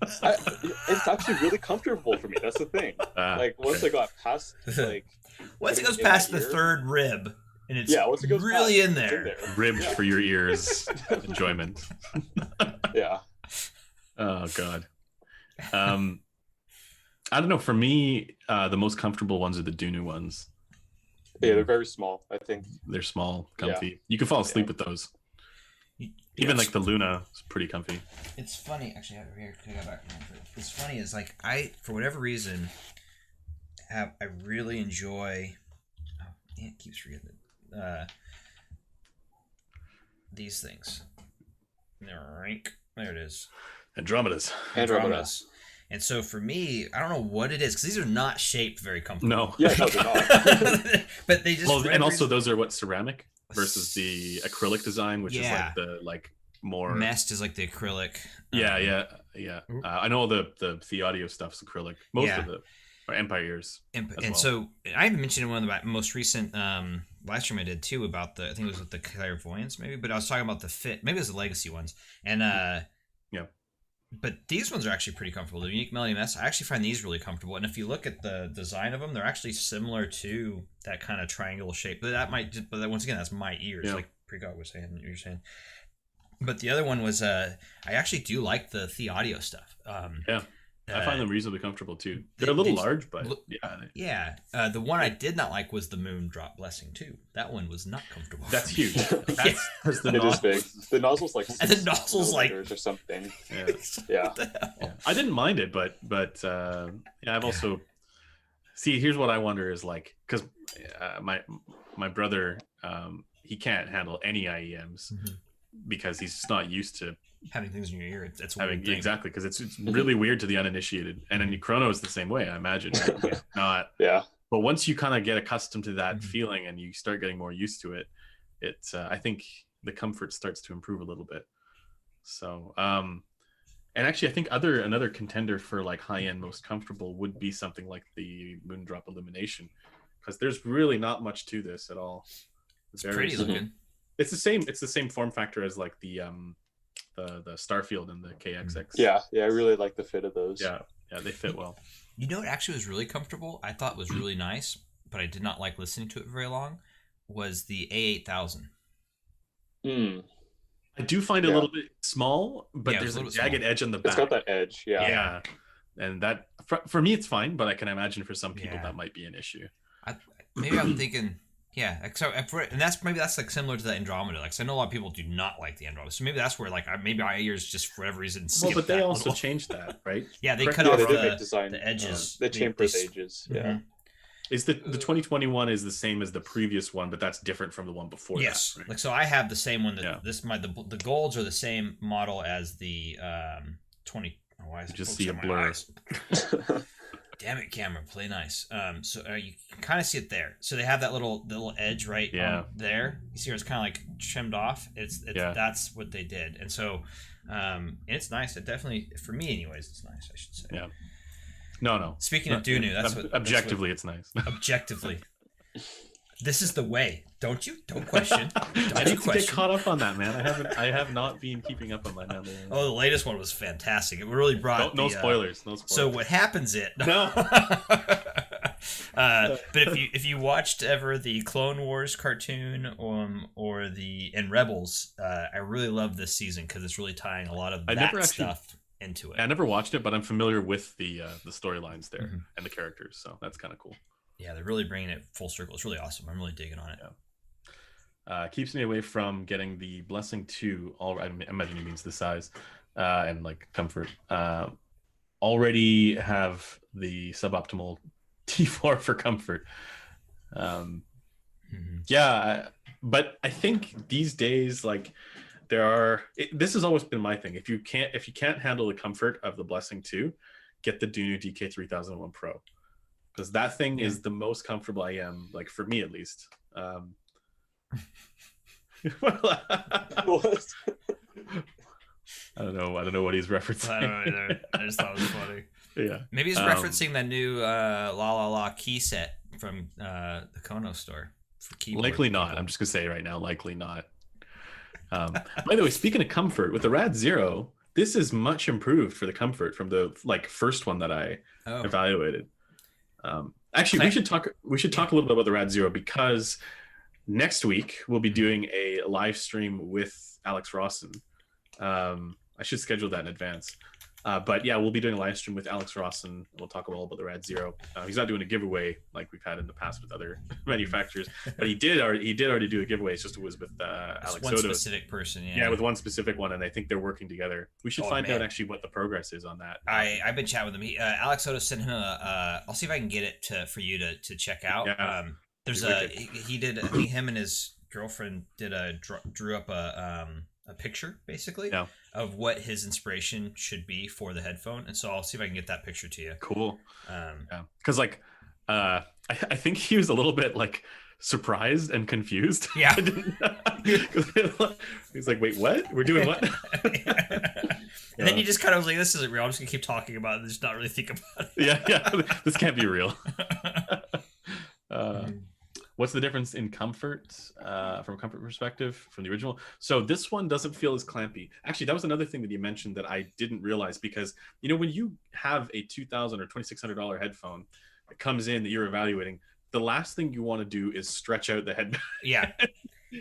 It's actually really comfortable for me. That's the thing. Like once I got past like once it goes past the third rib and it's once it goes really in there. Ribbed for your ears enjoyment. Yeah. Oh God. I don't know. For me, the most comfortable ones are the Dunu ones. Yeah, they're very small. I think they're small, comfy. You can fall asleep with those. Even like the Luna is pretty comfy. It's funny, actually. I have it here. I got back. It's funny. Is like for whatever reason, I really enjoy. Oh, it keeps forgetting it. These things. There it is. Andromedas. Andromedas. And so for me, I don't know what it is because these are not shaped very comfortably. No. Yeah, no, they're not. But they just and also those are what ceramic versus the acrylic design, which is like the more mest is like the acrylic. Yeah. I know the audio stuff's acrylic. Most of the Empires. And so I even mentioned in one of the most recent live stream I did too about I think it was with the clairvoyance maybe, but I was talking about the fit. Maybe it was the legacy ones. And but these ones are actually pretty comfortable. The unique melody mess, I actually find these really comfortable. And if you look at the design of them, they're actually similar to that kind of triangle shape. But once again, that's my ears, like Pregog was saying, you're saying. But the other one was, I actually do like the audio stuff. I find them reasonably comfortable too. They're a little large, but the one I did not like was the Moon Drop Blessing too. That one was not comfortable. That's huge. It is big. The nozzle's like 6 millimeters or something. Yeah. I didn't mind it, but I've also here's what I wonder is like, because my brother he can't handle any IEMs because he's just not used to having things in your ear. It's having exactly, because it's really weird to the uninitiated, and then Chrono is the same way, I imagine. But once you kind of get accustomed to that feeling and you start getting more used to it, I think the comfort starts to improve a little bit. So and actually I think another contender for like high-end most comfortable would be something like the Moondrop Illumination, because there's really not much to this at all. It's pretty looking. It's the same form factor as like the Starfield and the KXX. Yeah, I really like the fit of those. Yeah, they fit well. You know what actually was really comfortable? I thought was really nice, but I did not like listening to it very long. Was the A8000. I do find it a little bit small, but there's a jagged edge on the back. It's got that edge, yeah. And that for me it's fine, but I can imagine for some people that might be an issue. Maybe I'm thinking. Yeah, so and that's like similar to the Andromeda. Like, so I know a lot of people do not like the Andromeda, so maybe that's where like maybe my ears just for whatever reason. Well, but they also changed that, right? Yeah, they cut off the edges. They chamfered the edges. Yeah. Is the 2021 is the same as the previous one, but that's different from the one before that? Yes, right? like so I have the same one. The golds are the same model as the 20. Oh, why is it just see a blur? Damn it, camera, play nice. So you can kind of see it there. So they have that little edge right there. You see where it's kind of like trimmed off. That's what they did, and so and it's nice. It definitely, for me, anyways, it's nice. I should say. Yeah. No. Speaking of Dunu, objectively, it's nice. Objectively, this is the way. Don't question. I need to get caught up on that, man. I have not been keeping up on my Mandalorian. Oh, the latest one was fantastic. It really brought no spoilers. No spoilers. So what happens? No. But if you watched ever the Clone Wars cartoon or and Rebels, I really love this season because it's really tying a lot of stuff into it. I never watched it, but I'm familiar with the storylines there and the characters, so that's kind of cool. Yeah, they're really bringing it full circle. It's really awesome. I'm really digging on it. Keeps me away from getting the Blessing 2. I imagine he means the size and like comfort. Already have the suboptimal T4 for comfort. Yeah, but I think these days, like this has always been my thing. If you can't handle the comfort of the Blessing 2, get the Dunu DK3001 Pro, because that thing is the most comfortable I am, like for me at least. What? I don't know what he's referencing. I don't know either. I just thought it was funny. Yeah. Maybe he's referencing that new La La La key set from the Kono store for keyboard. Likely not. I'm just gonna say right now, likely not. By the way, speaking of comfort, with the Rad Zero, this is much improved for the comfort from the first one that I evaluated. Actually, we should talk a little bit about the Rad Zero, because next week we'll be doing a live stream with Alex Rawson. I should schedule that in advance. But yeah, we'll be doing a live stream with Alex Rawson. We'll talk all about the Rad Zero. He's not doing a giveaway like we've had in the past with other manufacturers, but he did already do a giveaway. It's just it was with Alex one Soto. Specific person. Yeah, with one specific one, and I think they're working together. We should find out actually what the progress is on that. I've been chatting with him. Alex Soto sent him I'll see if I can get it for you to check out. Yeah. There's he did. I think him and his girlfriend drew up a picture basically Yeah. of what his inspiration should be for the headphone, and so I'll see if I can get that picture to you. Cool. Yeah, because like I think he was a little bit like surprised and confused. Yeah. He's like, wait, what? We're doing what? And then you just kind of was like, this isn't real. I'm just gonna keep talking about it and just not really think about it. Yeah, this can't be real. What's the difference in comfort from a comfort perspective from the original? So this one doesn't feel as clampy. Actually, that was another thing that you mentioned that I didn't realize, because you know when you have a $2,000 or $2,600 headphone that comes in that you're evaluating, the last thing you want to do is stretch out the headband. Yeah.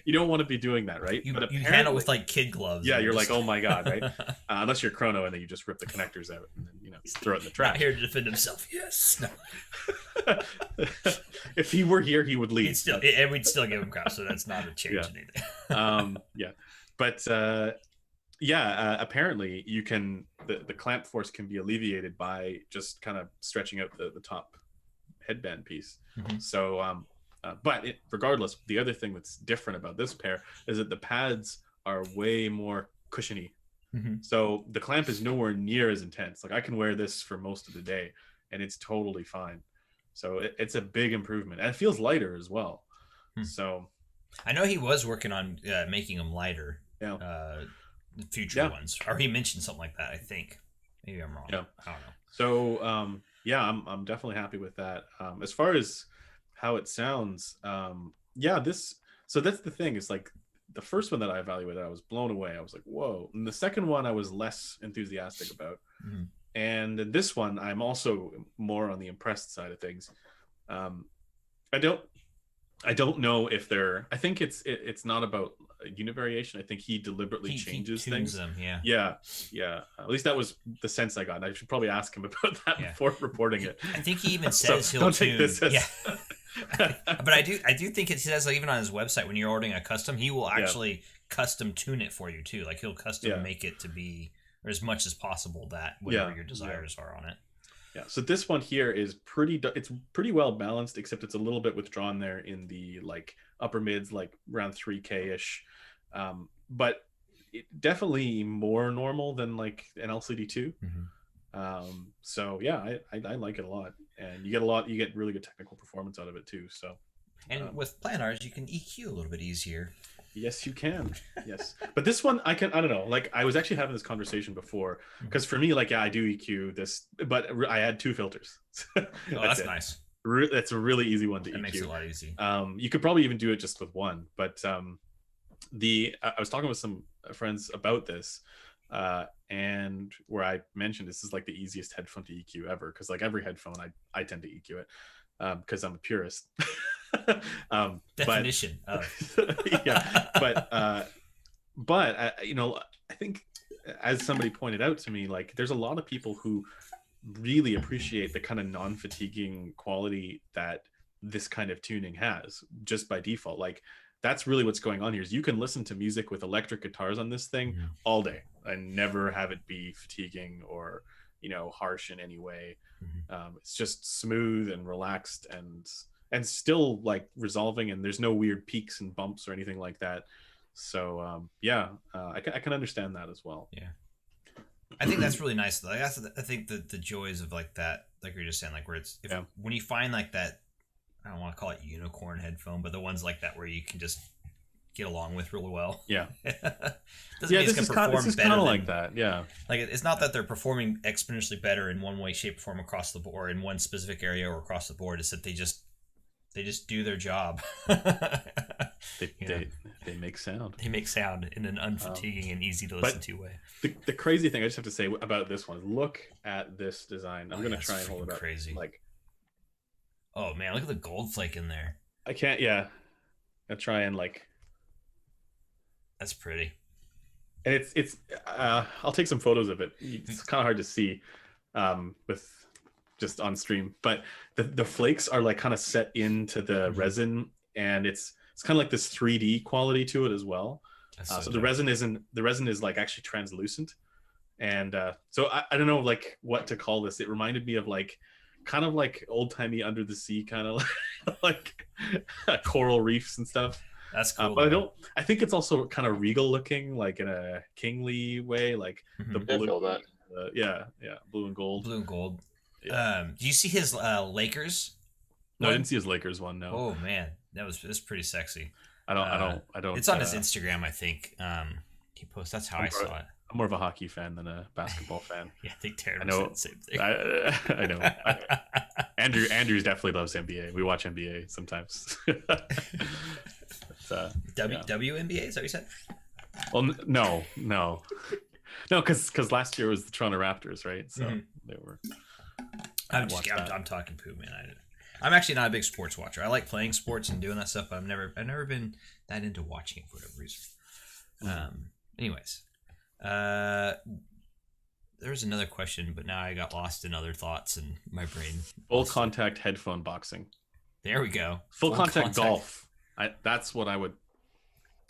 You don't want to be doing that, right? You handle it with like kid gloves. Yeah, you're like, oh my god, right? Unless you're Chrono and then you just rip the connectors out and then throw it in the trash. Not here to defend himself. Yes. No. If he were here, he would leave. We'd still give him crap, so that's not a change in anything. Yeah, but apparently you can the clamp force can be alleviated by just kind of stretching out the top headband piece. Mm-hmm. So but regardless, the other thing that's different about this pair is that the pads are way more cushiony. Mm-hmm. So the clamp is nowhere near as intense. Like I can wear this for most of the day and it's totally fine. So it's a big improvement, and it feels lighter as well. So I know he was working on making them lighter. Yeah. The future ones, or he mentioned something like that. I think maybe I'm wrong. Yeah. I don't know. So I'm definitely happy with that. As far as how it sounds, so that's the thing. It's like the first one that I evaluated, I was blown away. I was like, whoa. And the second one I was less enthusiastic about. Mm-hmm. And this one I'm also more on the impressed side of things. I don't know if I think it's not about unit variation. I think he deliberately changes things. Them, yeah. At least that was the sense I got. And I should probably ask him about that before reporting it. I think he even says so he'll don't take tune. This as... But I do think it says, like, even on his website, when you're ordering a custom, he will actually custom tune it for you too. Like he'll custom make it to be, or as much as possible, that whatever your desires are on it. Yeah, so this one here is it's pretty well balanced, except it's a little bit withdrawn there in the like upper mids, like around 3K ish, but definitely more normal than like an LCD2. Mm-hmm. So yeah, I like it a lot, and you get really good technical performance out of it too. So, and with planars, you can EQ a little bit easier. Yes, you can. Yes, but this one I don't know. Like I was actually having this conversation before, because for me, like I do EQ this, but I add 2 filters. That's nice. That's a really easy one to EQ. That makes it a lot easy. You could probably even do it just with one, but I was talking with some friends about this, and where I mentioned this is like the easiest headphone to EQ ever, because like every headphone I tend to EQ it because I'm a purist. Definition of yeah, but I think, as somebody pointed out to me, like there's a lot of people who really appreciate the kind of non-fatiguing quality that this kind of tuning has just by default. Like that's really what's going on here, is you can listen to music with electric guitars on this thing all day and never have it be fatiguing or harsh in any way. It's just smooth and relaxed and still like resolving, and there's no weird peaks and bumps or anything like that. So I can understand that as well. Yeah, I think that's really nice. Like, I think the joys of like that, like you're just saying, like where it's when you find like that, I don't want to call it unicorn headphone, but the ones like that where you can just get along with really well. Yeah. Doesn't mean it's gonna perform better than, like that. Yeah. Like it's not that they're performing exponentially better in one way, shape, or form across the board, in one specific area or across the board. It's that they just do their job. They make sound. They make sound in an unfatiguing and easy to listen to way. The crazy thing I just have to say about this one, look at this design. I'm gonna try and hold it up. Crazy. Like, oh man, look at the gold flake in there. I can't. Yeah, I'll try and like. That's pretty. And it's. I'll take some photos of it. It's kind of hard to see, with just on stream, but the flakes are like kind of set into the resin, and it's kind of like this 3D quality to it as well. So the resin is like actually translucent, and so I don't know like what to call this. It reminded me of like kind of like old timey Under the Sea kind of like coral reefs and stuff. That's cool. But I think it's also kind of regal looking, like in a kingly way, like the I blue. feel that. Blue and gold. Blue and gold. Yeah. Do you see his Lakers? No, I didn't see his Lakers one. No. Oh man, that's pretty sexy. I don't. It's on his Instagram, I think. He posts. That's how I saw it. I'm more of a hockey fan than a basketball fan. Yeah, I think Taryn said the same thing. I know. Andrews definitely loves NBA. We watch NBA sometimes. WNBA, is that what you said? Well, no, because last year was the Toronto Raptors, right? So they were. I'm talking poo, man. I'm actually not a big sports watcher. I like playing sports and doing that stuff, but I've never been that into watching it for whatever reason. Anyways, there was another question, but now I got lost in other thoughts and my brain. Full contact headphone boxing. There we go. Full contact golf. That's what I would.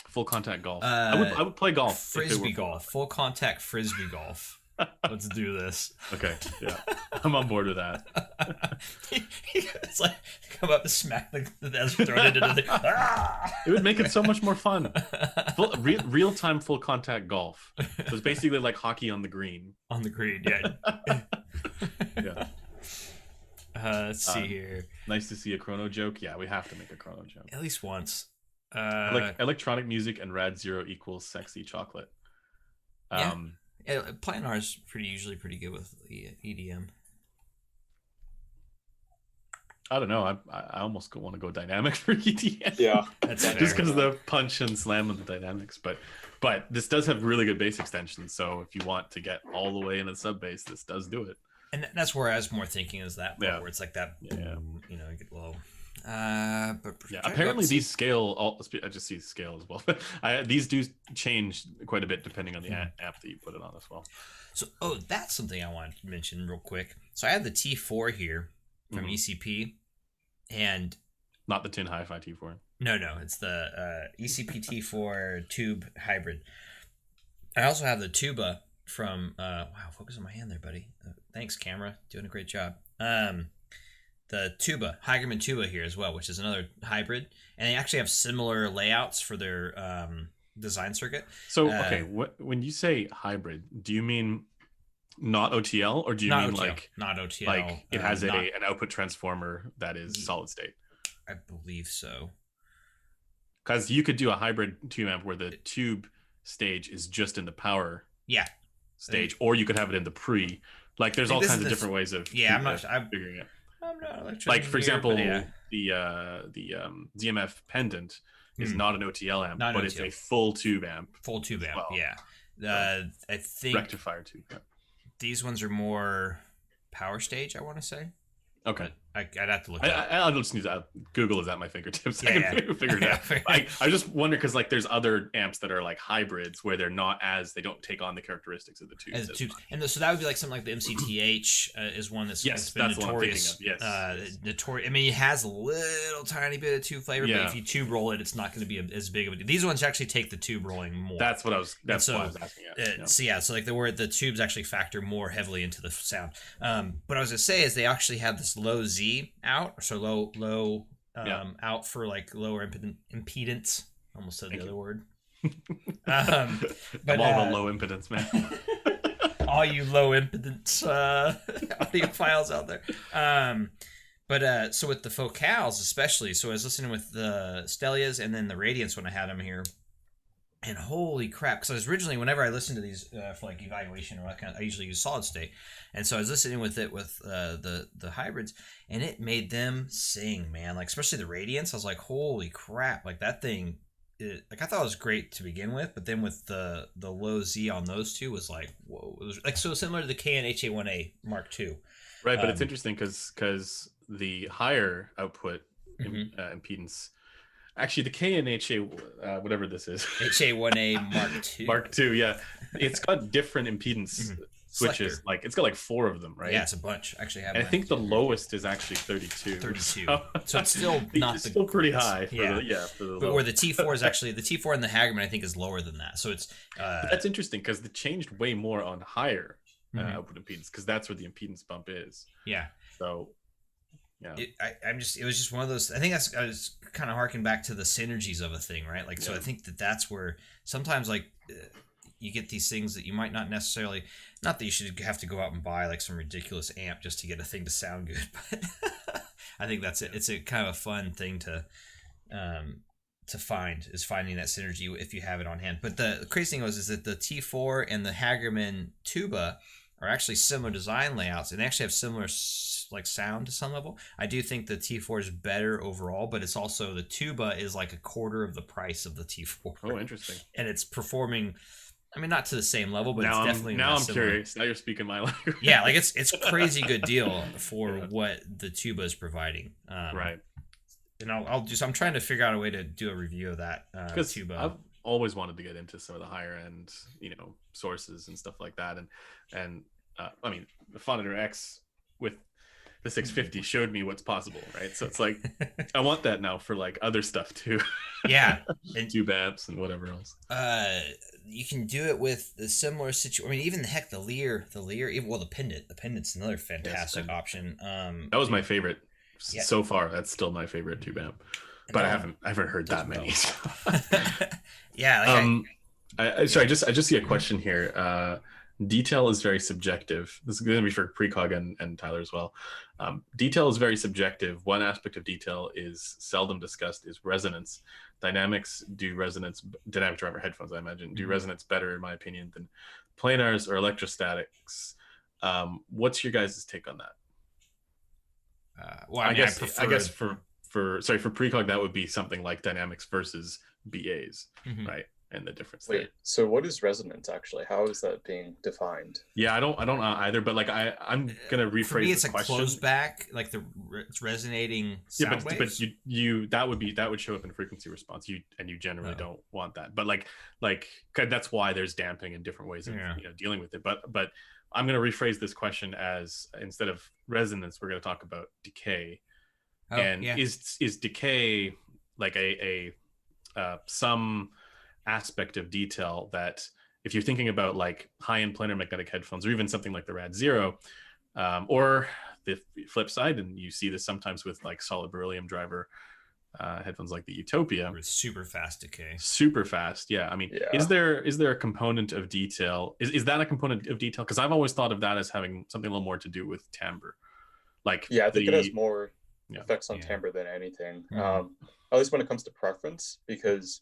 Full contact golf. I would play golf. Frisbee golf. Full contact frisbee golf. Let's do this. Okay, yeah, I'm on board with that. It's like come up and smack the throw it into the. It would make it so much more fun. Real time full contact golf. It was basically like hockey on the green. On the green, yeah. Yeah. Let's see here. Nice to see a chrono joke. Yeah, we have to make a chrono joke at least once. Like electronic music and rad zero equals sexy chocolate. Yeah, planars usually pretty good with EDM. I don't know. I almost want to go dynamic for EDM. Yeah, that's just because of the punch and slam of the dynamics. But this does have really good bass extensions. So if you want to get all the way in the sub bass, this does do it. And that's where I was more thinking is that part where it's like that. Yeah. You know, get low. But yeah, apparently these scale. I just see scale as well. These do change quite a bit depending on the app that you put it on as well. So, that's something I wanted to mention real quick. So I have the T4 here from ECP, and not the Tin Hi-Fi T4. No, it's the ECP T4 tube hybrid. I also have the tuba from. Wow, focus on my hand there, buddy. Thanks, camera. Doing a great job. The tuba, Heigerman tuba here as well, which is another hybrid, and they actually have similar layouts for their design circuit. So, okay, when you say hybrid, do you mean not OTL, or do you mean OTL, like not OTL? Like it has an output transformer that is solid state. I believe so. Because you could do a hybrid tube amp where the tube stage is just in the power stage, or you could have it in the pre. Like, there's all kinds of different ways of I'm figuring it. I'm not like, for example, the ZMF pendant is not an OTL amp, but it's a full tube amp. Full tube amp, well. Yeah. I think rectifier tube. Yeah. These ones are more power stage, I want to say. Okay. I'd have to look it up. I'll just need to Google is at my fingertips. I can figure it out. I just wonder because like there's other amps that are like hybrids where they're not they don't take on the characteristics of the tubes. And so that would be like something like the MCTH is one that's been notorious. Notorious. I mean, it has a little tiny bit of tube flavor, but if you tube roll it, it's not going to be as big of a deal. These ones actually take the tube rolling more. That's what I was asking. So like the tubes actually factor more heavily into the sound. What I was going to say is they actually have this low Z out, so low out for like lower impedance. Almost said the other word. But I'm all about low impedance, man. All you low impedance audiophile out there. But so with the focals especially, so I was listening with the Stellias and then the Radiance when I had them here. And holy crap! Because I was originally, whenever I listen to these for like evaluation or I usually use solid state, and so I was listening with it with the hybrids, and it made them sing, man. Like especially the Radiance, I was like, holy crap! Like that thing, like I thought it was great to begin with, but then with the low Z on those two was like, whoa! It was like so similar to the KN HA1A Mark II. Right, but it's interesting because the higher output impedance. Actually, the KNHA, whatever this is, HA1A Mark II. Mark II, yeah, it's got different impedance switches. Selector. Like it's got like 4 of them, right? Yeah, it's a bunch. Actually, I think the lowest is actually 32. 32. So it's still not it's still pretty high. For but where the T4 is actually the T4 and the Hagerman, I think, is lower than that. So it's that's interesting because they changed way more on higher output impedance because that's where the impedance bump is. Yeah. So Yeah. It was just one of those. I think I was kind of harking back to the synergies of a thing, right? Like, so I think that's where sometimes like you get these things that you might not necessarily, not that you should have to go out and buy like some ridiculous amp just to get a thing to sound good, but I think that's it. It's a kind of a fun thing to find, is finding that synergy if you have it on hand. But the crazy thing is that the T4 and the Hagerman tuba are actually similar design layouts, and they actually have similar like sound to some level. I do think the T4 is better overall, but it's also, the tuba is like a quarter of the price of the T4. Oh, interesting. And it's performing, I mean, not to the same level, but now it's definitely now I'm similar. curious. Now you're speaking my language. Yeah, like it's a crazy good deal for what the tuba is providing. Right. And I'm trying to figure out a way to do a review of that tuba. I've always wanted to get into some of the higher end, sources and stuff like that. And I mean, the Fontainer X with the 650 showed me what's possible, right? So it's like, I want that now for like other stuff too. Yeah. And tube amps and whatever else. You can do it with the similar situation. I mean, even the Lear, well, the pendant's another fantastic option. That was my favorite so far. That's still my favorite tube amp, but I haven't heard that many. Yeah. Like I just see a question here. Detail is very subjective. This is going to be for Precog and Tyler as well. Detail is very subjective. One aspect of detail is seldom discussed is resonance. Dynamic driver headphones, I imagine, do resonance better, in my opinion, than planars or electrostatics. What's your guys' take on that? Well, I guess for Precog, that would be something like dynamics versus BAs, right? And the difference. Wait, so what is resonance actually? How is that being defined? Yeah, I don't know either, but like I'm gonna rephrase for me, it's the question. A closed back, like it's resonating sound waves. But you that would show up in frequency response. You generally don't want that. But like that's why there's damping and different ways of dealing with it. But I'm gonna rephrase this question as, instead of resonance, we're gonna talk about decay. Is decay like a some aspect of detail that, if you're thinking about like high-end planar magnetic headphones, or even something like the Rad Zero, or the flip side, and you see this sometimes with like solid beryllium driver headphones like the Utopia, with super fast decay, super fast. Yeah, I mean, is there a component of detail? Is that a component of detail? Because I've always thought of that as having something a little more to do with timbre. Like, I think it has more effects on timbre than anything. At least when it comes to preference, because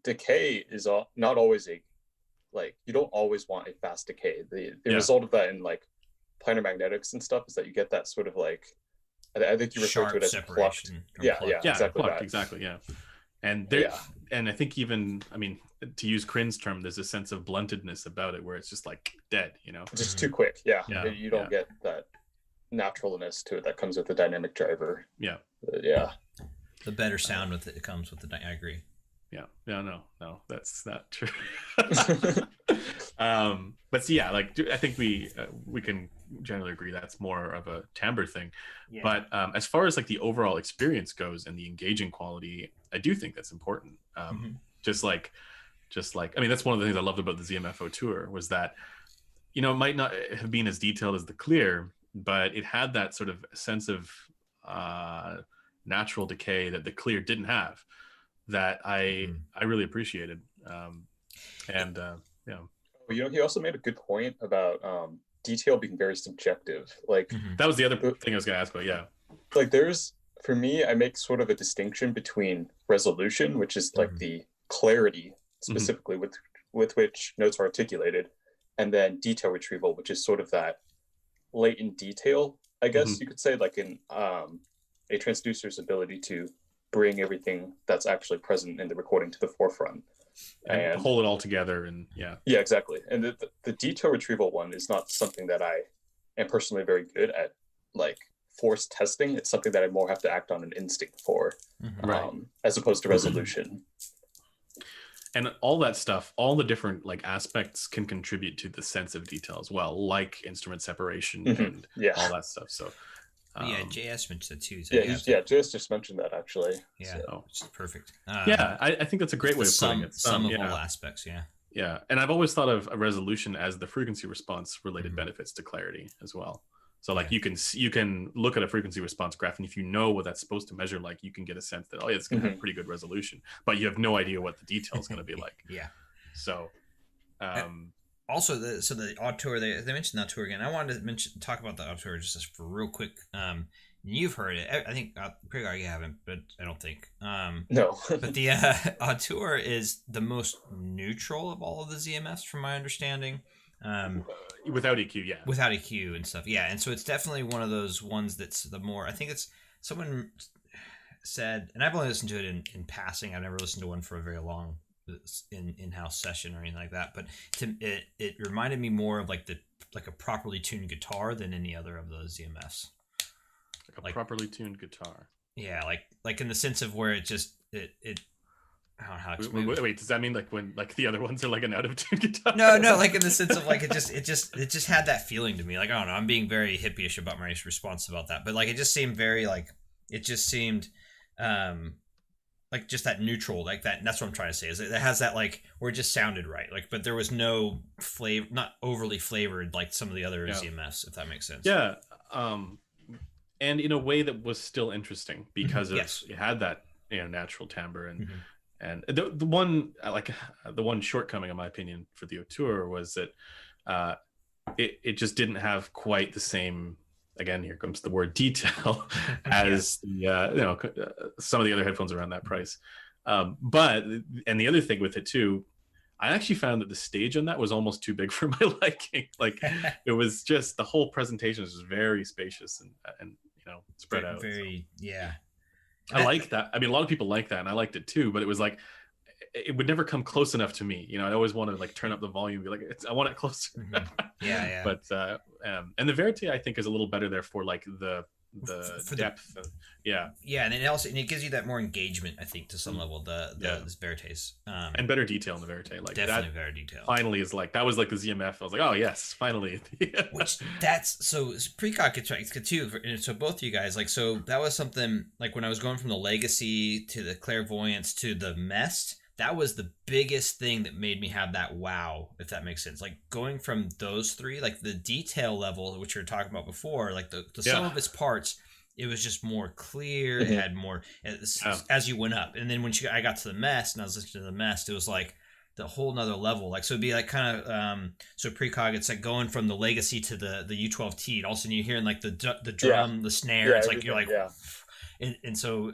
decay is not always you don't always want a fast decay. The result of that in like planar magnetics and stuff is that you get that sort of like, I think you refer to it as plucked. Exactly plucked, exactly. And and I think, even, I mean, to use Crin's term, there's a sense of bluntedness about it where it's just like dead, just too quick. You don't get that naturalness to it that comes with the dynamic driver. The better sound with it comes with the. I agree. No, that's not true. But I think we can generally agree that's more of a timbre thing. But as far as like the overall experience goes and the engaging quality, I do think that's important. Just like I mean, that's one of the things I loved about the ZMFO tour, was that it might not have been as detailed as the Clear, but it had that sort of sense of natural decay that the Clear didn't have, that I really appreciated. He also made a good point about detail being very subjective. Like, that was the other thing I was going to ask about. Like, for me, I make sort of a distinction between resolution, which is like the clarity specifically with which notes are articulated, and then detail retrieval, which is sort of that latent detail, I guess you could say, like in a transducer's ability to bring everything that's actually present in the recording to the forefront and hold it all together. And exactly. And the detail retrieval one is not something that I am personally very good at, like force testing. It's something that I more have to act on an instinct for, as opposed to resolution. And all that stuff, all the different like aspects can contribute to the sense of detail as well, like instrument separation and all that stuff. So JS mentioned it too. So JS just mentioned that actually. Which is perfect. I think that's a great way of putting it. Some of all aspects, and I've always thought of a resolution as the frequency response related benefits to clarity as well. So like you can look at a frequency response graph, and if you know what that's supposed to measure, like you can get a sense that it's going to have pretty good resolution, but you have no idea what the detail is going to be like. Yeah. So, also the auteur, they mentioned the auteur again. I wanted to talk about the auteur just for real quick. You've heard it. I think pretty sure you haven't, but I don't think. No. But the auteur is the most neutral of all of the ZMFs, from my understanding. Without EQ, yeah. Without EQ and stuff, yeah. And so it's definitely one of those ones that's the more. I think it's someone said, and I've only listened to it in passing. I've never listened to one for a very long in-house session or anything like that. But it reminded me more of like a properly tuned guitar than any other of those ZMFs. Like a properly tuned guitar. Yeah, like in the sense of where it I don't know how to explain. Wait, does that mean like when like the other ones are like an out of tune guitar? No, like in the sense of like it just had that feeling to me. Like I don't know, I'm being very hippie-ish about my response about that, but like it just seemed very like like just that neutral, like that. That's what I'm trying to say. Is it has that like where it just sounded right, like but there was no flavor, not overly flavored like some of the other ZMFs, if that makes sense. Yeah, and in a way that was still interesting because it had that natural timbre and. And the one shortcoming, in my opinion, for the auteur was that it just didn't have quite the same. Again, here comes the word detail as some of the other headphones around that price. But the other thing with it too, I actually found that the stage on that was almost too big for my liking. Like it was just the whole presentation was very spacious and spread out. Very yeah. I like that. I mean, a lot of people like that, and I liked it too. But it was like it would never come close enough to me. I always want to like turn up the volume, be like, I want it closer. Yeah. But and the Verite, I think, is a little better there for like the depth. Yeah, and it gives you that more engagement, I think, to some level. The Verites and better detail in the Verite, like definitely that. Better detail. Finally, is like that was like the ZMF. I was like, oh yes, finally. Which that's so precog gets right too. So both of you guys, like, so that was something like when I was going from the Legacy to the Clairvoyance to the Mest. That was the biggest thing that made me have that wow, if that makes sense. Like going from those three, like the detail level, which we were talking about before, like the sum of its parts, it was just more clear. It had more as you went up. And then when I got to the Mest and I was listening to the Mest, it was like the whole nother level. Like, so it'd be like kind of, so precog, it's like going from the Legacy to the U12T. And all of a sudden you're hearing like the drum, the snare. It's like, you're like, and so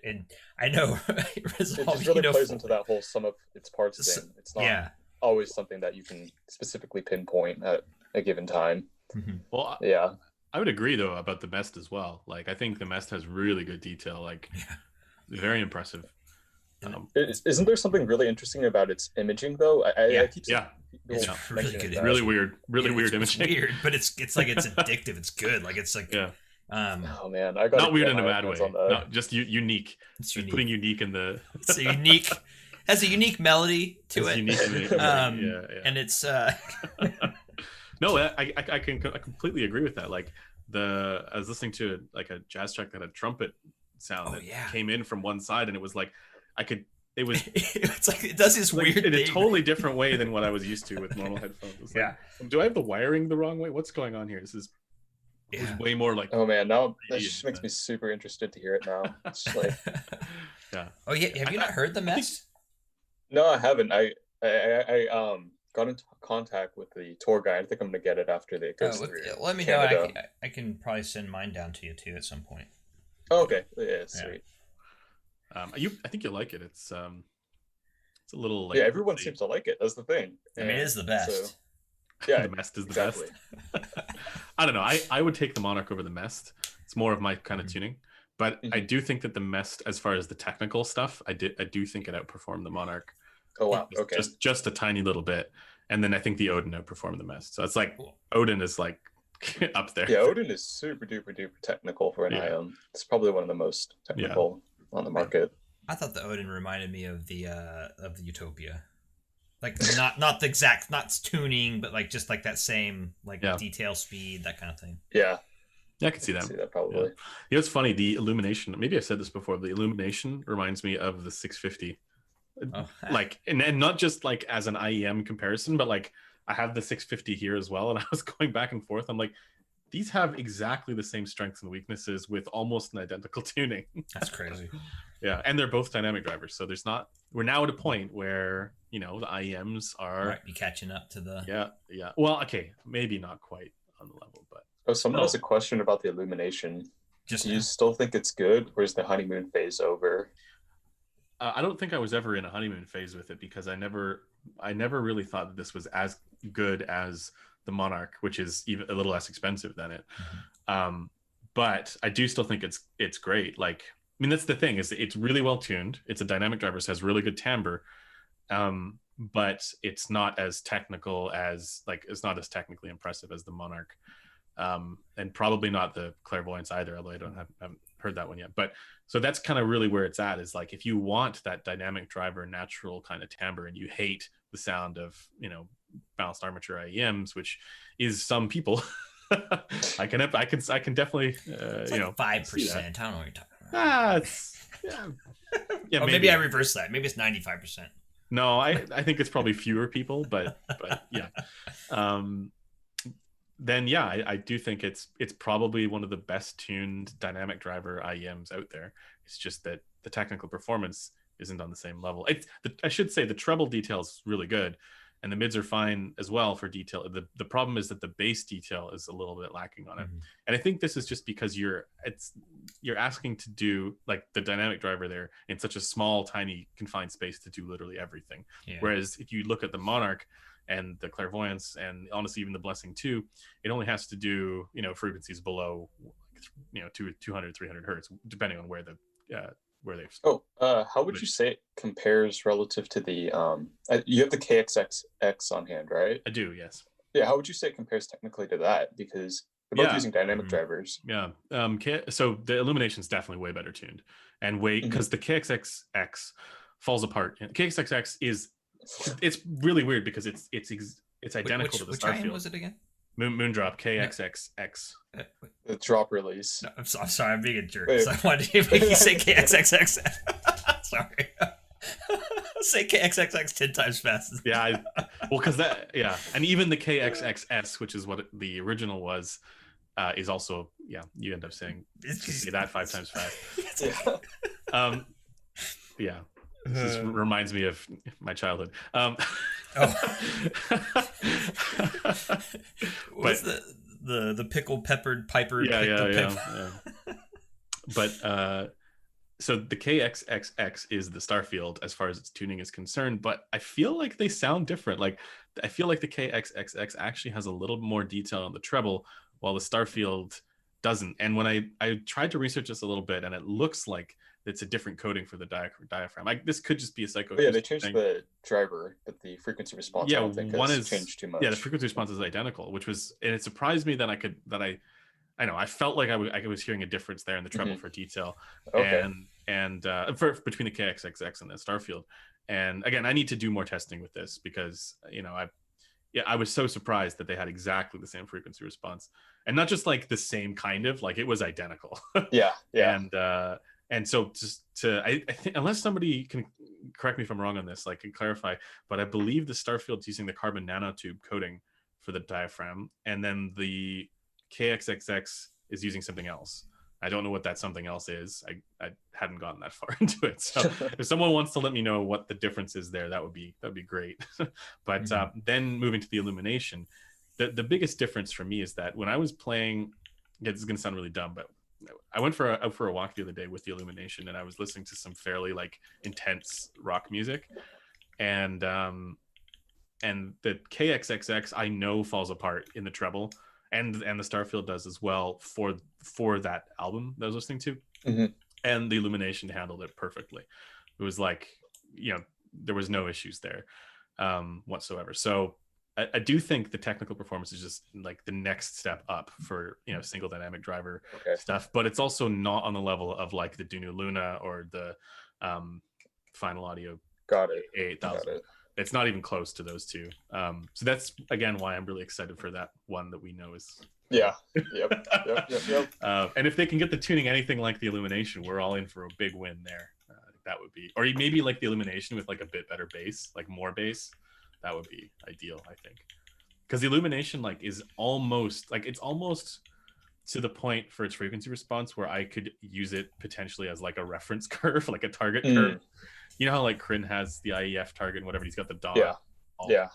and I know it just really plays into that whole sum of its parts thing. It's not always something that you can specifically pinpoint at a given time. Well, I would agree though about the Mest as well. Like I think the Mest has really good detail, like very impressive. Isn't there something really interesting about its imaging though? I keep it's really good. Really weird imaging. Weird, but it's like it's addictive. It's good. Like it's like oh man, I got not weird in a bad way. No, just unique. It's unique. Putting unique in the. It's a unique. Has a unique melody to it. Unique. And it's. No, I completely agree with that. Like I was listening to like a jazz track that had a trumpet sound that came in from one side, and it was like it was it's like it does this like, weird in thing. A totally different way than what I was used to with normal headphones. Like, do I have the wiring the wrong way? What's going on here? This is way more like. Oh man, now that just makes me super interested to hear it now. It's like, Oh yeah, have you not heard the Mest? No, I haven't. I got into contact with the tour guide. I think I'm gonna get it after they go through. Let me know. I can probably send mine down to you too at some point. Oh, okay. Yeah, sweet. I think you'll like it. It's a little like everyone seems to like it. That's the thing. I mean, it is the best. So, yeah, the Mest is the best. I don't know. I would take the Monarch over the Mest. It's more of my kind of tuning, but I do think that the Mest, as far as the technical stuff, I do think it outperformed the Monarch. Oh wow. Okay. Just a tiny little bit, and then I think the Odin outperformed the Mest. So it's like Odin is like up there. Yeah, Odin is super duper technical for an IM. It's probably one of the most technical on the market. I thought the Odin reminded me of the Utopia, like not the exact, not tuning, but like just like that same like detail, speed, that kind of thing. Yeah, I can see that. Probably. It's funny. The illumination. Maybe I've said this before. The illumination reminds me of the 650. Like and not just like as an IEM comparison, but like I have the 650 here as well, and I was going back and forth. I'm like, these have exactly the same strengths and weaknesses with almost an identical tuning. That's crazy. Yeah, and they're both dynamic drivers, so we're now at a point where the IEMs are Might be catching up to the. Yeah. Well, okay, maybe not quite on the level, but someone has a question about the illumination. Do you still think it's good, or is the honeymoon phase over? I don't think I was ever in a honeymoon phase with it, because I never really thought that this was as good as the Monarch, which is even a little less expensive than it. But I do still think it's great. Like, I mean, that's the thing, is it's really well tuned. It's a dynamic driver, so it has really good timbre, but it's not as technical as it's not as technically impressive as the Monarch, and probably not the Clairvoyance either, although I haven't heard that one yet. But so that's kind of really where it's at, is like, if you want that dynamic driver natural kind of timbre and you hate the sound of balanced armature IEMs, which is some people. I can definitely 5%. I don't know what you're talking about. Maybe I reverse that. Maybe it's 95%. No, I think it's probably fewer people, but yeah. Then I do think it's probably one of the best tuned dynamic driver IEMs out there. It's just that the technical performance isn't on the same level. I should say the treble detail is really good, and the mids are fine as well for detail. The problem is that the bass detail is a little bit lacking on it. And I think this is just because you're asking to do like the dynamic driver there in such a small, tiny, confined space to do literally everything. Yeah. Whereas if you look at the Monarch and the Clairvoyance, and honestly even the Blessing 2, it only has to do frequencies below 200, 300 hertz, depending on where they've. How would you say it compares relative to the you have the KXXX on hand, right? I do, yes. Yeah, how would you say it compares technically to that? Because they're both using dynamic drivers. Yeah. So the illumination is definitely way better tuned, and because the KXXX falls apart. KXXX it's really weird because it's identical to the Starfield. Which IM was it again? Moondrop KXXX. The drop release. No, I'm sorry, I'm being a jerk. So I wanted to make you say KXXX. Sorry. Say KXXX 10 times faster. Yeah, because and even the KXXS, which is what the original was, is also you end up saying say that 5 times fast. Yeah. This reminds me of my childhood. What's the pickled peppered piper? Yeah. But so the KXXX is the Starfield as far as its tuning is concerned, but I feel like they sound different. Like, I feel like the KXXX actually has a little more detail on the treble, while the Starfield doesn't. And when I tried to research this a little bit, and it looks like it's a different coding for the diaphragm. This could just be a psycho. They changed the driver, but the frequency response I don't think has changed too much. Yeah, the frequency response is identical, and it surprised me that I felt like I was hearing a difference there in the treble for detail, and between the KXXX and the Starfield. And again, I need to do more testing with this, because I was so surprised that they had exactly the same frequency response, and not just like the same kind of, like, it was identical. Yeah. And so I think, unless somebody can correct me if I'm wrong on this, like, can clarify, but I believe the Starfield's using the carbon nanotube coating for the diaphragm, and then the KXXX is using something else. I don't know what that something else is. I hadn't gotten that far into it. So if someone wants to let me know what the difference is there, that'd be great. But then moving to the illumination, the biggest difference for me is that when I was playing, this is going to sound really dumb, but I went out for a walk the other day with the illumination, and I was listening to some fairly like intense rock music, and the KXXX I know falls apart in the treble, and the Starfield does as well for that album that I was listening to, and the illumination handled it perfectly. It was like, there was no issues there whatsoever. So I do think the technical performance is just like the next step up for single dynamic driver stuff, but it's also not on the level of like the Dunu Luna or the Final Audio A8000. It's not even close to those two. So that's again why I'm really excited for that one that we know is Yep. And if they can get the tuning anything like the illumination, we're all in for a big win there. That would be, or maybe like the illumination with like a bit better bass, like more bass. That would be ideal, I think, because the illumination like is almost like, it's almost to the point for its frequency response where I could use it potentially as like a reference curve, like a target curve. You know how like Kryn has the IEF target and whatever, he's got the dot. Yeah.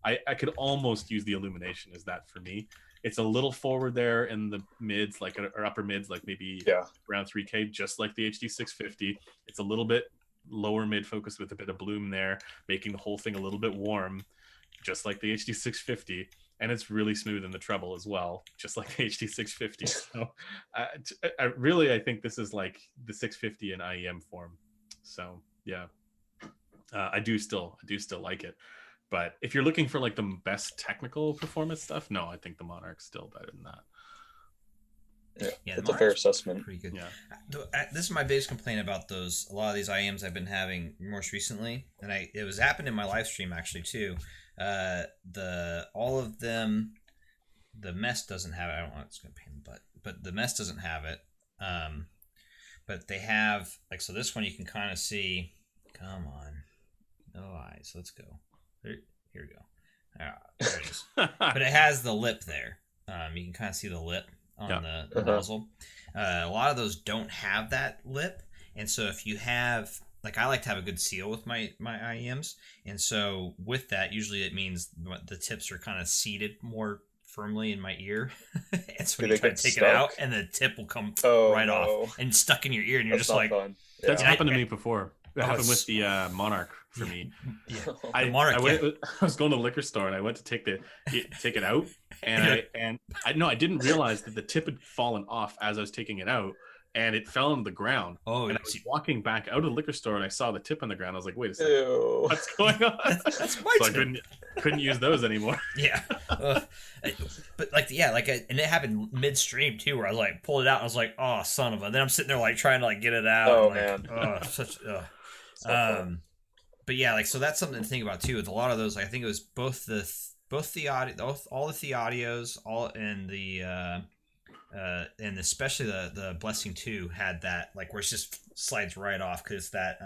I could almost use the illumination as that for me. It's a little forward there in the mids, like or upper mids, like maybe around 3K, just like the HD650. It's a little bit lower mid focus with a bit of bloom there, making the whole thing a little bit warm, just like the HD650. And it's really smooth in the treble as well, just like the HD650. So I think this is like the 650 in IEM form. So yeah, I do still like it. But if you're looking for like the best technical performance stuff, no, I think the Monarch's still better than that. Yeah, that's a fair assessment. Pretty good. Yeah. This is my biggest complaint about a lot of these IEMs I've been having most recently, and it was happened in my live stream actually too. All of them, the mess doesn't have it. I don't know, it's gonna pain in the butt, but the mess doesn't have it. But they have like, so this one you can kind of see. Come on, no eyes. Let's go. Here we go. There it is. But it has the lip there. You can kind of see the lip on the nozzle. A lot of those don't have that lip, and so if you have, like, I like to have a good seal with my IEMs, and so with that, usually it means the tips are kind of seated more firmly in my ear, and so when you try to take it out, and the tip will come right off and stuck in your ear, and you're just like, that's happened to me before. It happened with the Monarch for me. I was going to the liquor store and I went to take it out, and I didn't realize that the tip had fallen off as I was taking it out, and it fell on the ground. And I was walking back out of the liquor store and I saw the tip on the ground. I was like, wait a second, what's going on? That's my so tip. I couldn't use those anymore. But like and it happened midstream too, where I was like pulled it out and I was like, oh son of a. Then I'm sitting there like trying to like get it out. But yeah, like, so that's something to think about too with a lot of those. Like, I think it was both the audio, all the audios, all and especially the Blessing 2 had that, like, where it just slides right off because that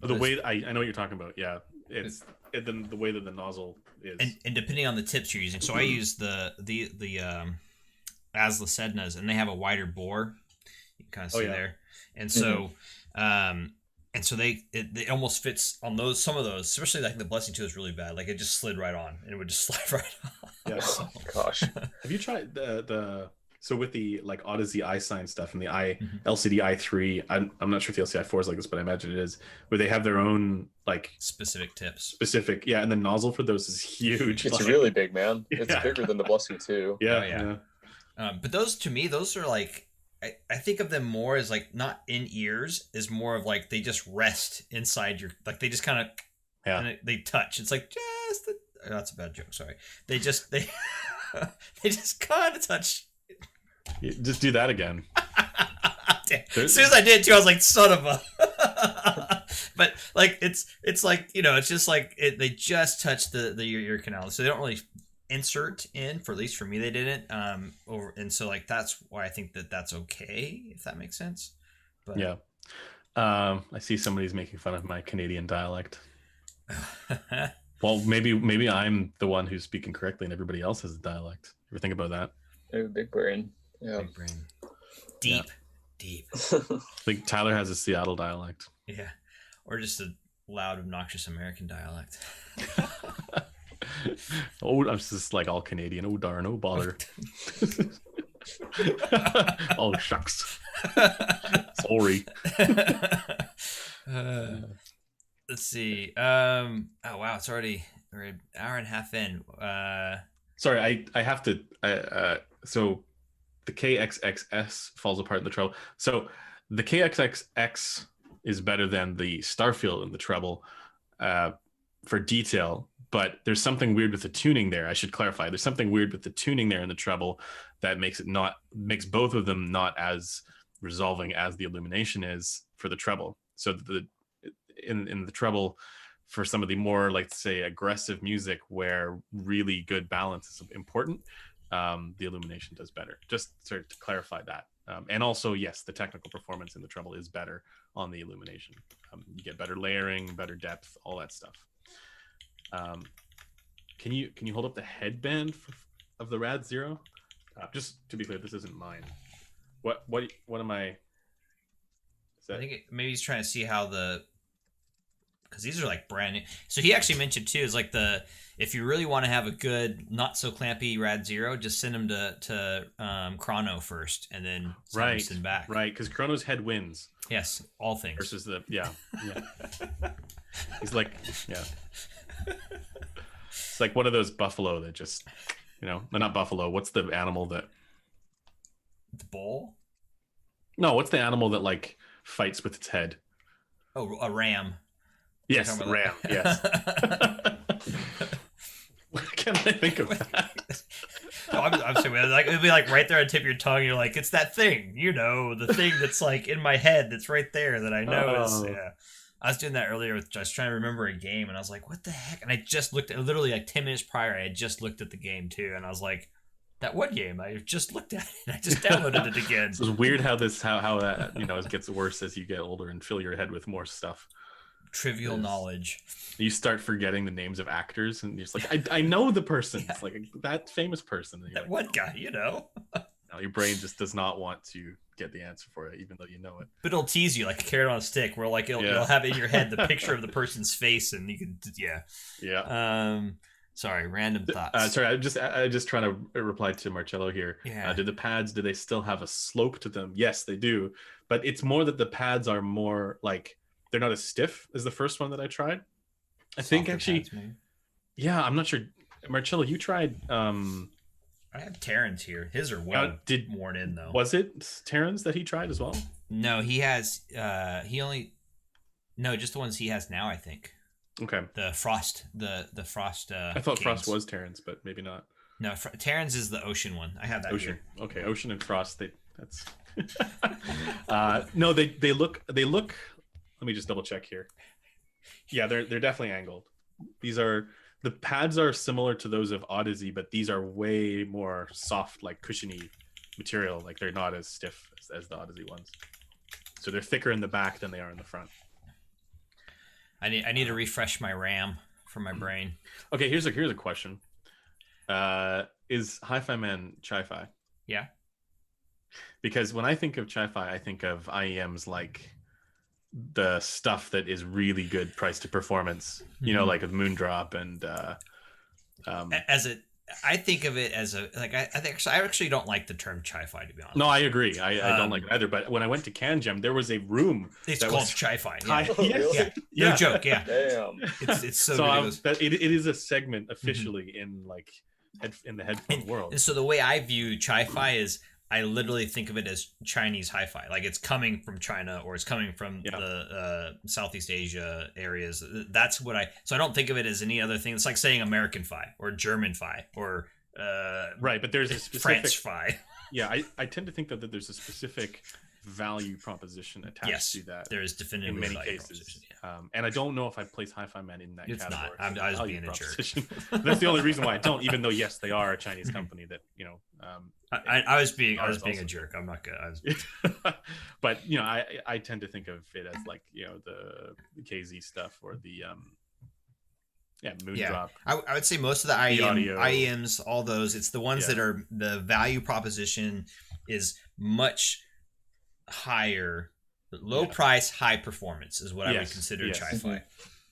the way I know what you're talking about. Yeah, it's the way that the nozzle is, and depending on the tips you're using. So I use the Asla Sednas, and they have a wider bore. You can kind of see there, and so and so it almost fits on those, some of those, especially like the Blessing 2 is really bad. Like, it just slid right on, and it would just slide right off. Yeah. Oh, gosh. Have you tried so with the like Odyssey iSign stuff and the LCD i3? I'm not sure if the LCD i4 is like this, but I imagine it is, where they have their own like specific tips. And the nozzle for those is huge. It's really big, man. It's bigger than the Blessing 2. Yeah. But those, to me, those are like, I think of them more as like not in ears, is more of like they just rest inside your, like they just kind of and they touch. It's like that's a bad joke. Sorry. They just kind of touch. Just do that again. As soon as I did too, I was like, son of a. But like it's like, you know, it's just like they just touch the ear canal, so they don't really insert in, for at least for me they didn't, and so like that's why I think that's okay, if that makes sense. But I see somebody's making fun of my Canadian dialect. Well, maybe I'm the one who's speaking correctly and everybody else has a dialect. Ever think about that? Big brain. Big brain. Deep. I think Tyler has a Seattle dialect. Yeah, or just a loud, obnoxious American dialect. Oh, I'm just like all Canadian. Oh darn, oh bother. Oh shucks. Sorry. Let's see. Oh wow, it's already an hour and a half in. Sorry, I have to. So the KXXS falls apart in the treble. So the KXXX is better than the Starfield in the treble for detail. But there's something weird with the tuning there. I should clarify. There's something weird with the tuning there in the treble that makes both of them not as resolving as the illumination is for the treble. So in the treble, for some of the more, like, say, aggressive music where really good balance is important, the illumination does better. Just sort of to clarify that. And also, yes, the technical performance in the treble is better on the illumination. You get better layering, better depth, all that stuff. Can you hold up the headband of the Rad Zero? Just to be clear, this isn't mine. What am I? Is that... I think maybe he's trying to see how because these are like brand new. So he actually mentioned too is like if you really want to have a good not so clampy Rad Zero, just send him to Chrono first, and then send back. Right, because Chrono's head wins. Yes, all things versus yeah. He's like it's like one of those buffalo that just not buffalo. What's the animal that? The bull? No, what's the animal that like fights with its head? Oh, a ram. Yes, ram. Yes. What can I think of that? No, I'm saying like it'd be like right there on the tip of your tongue. You're like, it's that thing, the thing that's like in my head that's right there that I know is. Yeah. I was doing that earlier with just trying to remember a game, and I was like, what the heck? And I just looked at literally like 10 minutes prior. I had just looked at the game too, and I was like, that one game I just looked at it. I just downloaded it again. It's weird how that it gets worse as you get older and fill your head with more stuff. Trivial knowledge. You start forgetting the names of actors, and you're just like, I know the person. Yeah. It's like that famous person. That one guy, No, your brain just does not want to get the answer for it, even though you know it. But it'll tease you like a carrot on a stick, where like it'll have in your head the picture of the person's face, and you can Sorry, random thoughts. Sorry, I just trying to reply to Marcello here. Yeah. Do the pads, do they still have a slope to them? Yes, they do. But it's more that the pads are more like, they're not as stiff as the first one that I tried. I think actually, pads, yeah, I'm not sure. Marcello, you tried... I have Terran's here. His are worn in, though. Was it Terran's that he tried as well? No, he has... No, just the ones he has now, I think. Okay. The Frost. The Frost... I thought Kings. Frost was Terran's, but maybe not. No, Terran's is the Ocean one. I have that Ocean. Here. Okay, Ocean and Frost, that's... No, they look... Let me just double check here. Yeah, they're definitely angled. The pads are similar to those of Odyssey, but these are way more soft, like cushiony material. Like they're not as stiff as the Odyssey ones. So they're thicker in the back than they are in the front. I need to refresh my RAM from my brain. Okay, here's a question. Is Hi-Fi Man Chi-Fi? Yeah. Because when I think of Chi-Fi, I think of IEMs like the stuff that is really good price to performance, like with Moondrop and I think of it as I actually don't like the term Chi-Fi, to be honest. No, I agree. I don't like it either. But when I went to CanJam, there was a room. It's called Chi-Fi. Yeah. Yes. Yeah. No joke. Yeah. Damn. It's so ridiculous. It is a segment officially in the headphone world. And so the way I view Chi-Fi is, I literally think of it as Chinese hi-fi. Like it's coming from China or it's coming from the Southeast Asia areas. That's what so I don't think of it as any other thing. It's like saying American fi or German fi or right, but there's a specific French fi. Yeah, I tend to think that there's a specific value proposition attached to that. There is definitively in many cases. And I don't know if I place Hi-Fi Man in that category. It's not. I was being a jerk. That's the only reason why I don't, even though yes, they are a Chinese company that I was being a jerk. I'm not good. But I tend to think of it as like the KZ stuff or the Moondrop. Yeah. I would say most of the IEMs, all those, it's the ones that are the value proposition is much higher, low price, high performance is what I would consider Chi-Fi.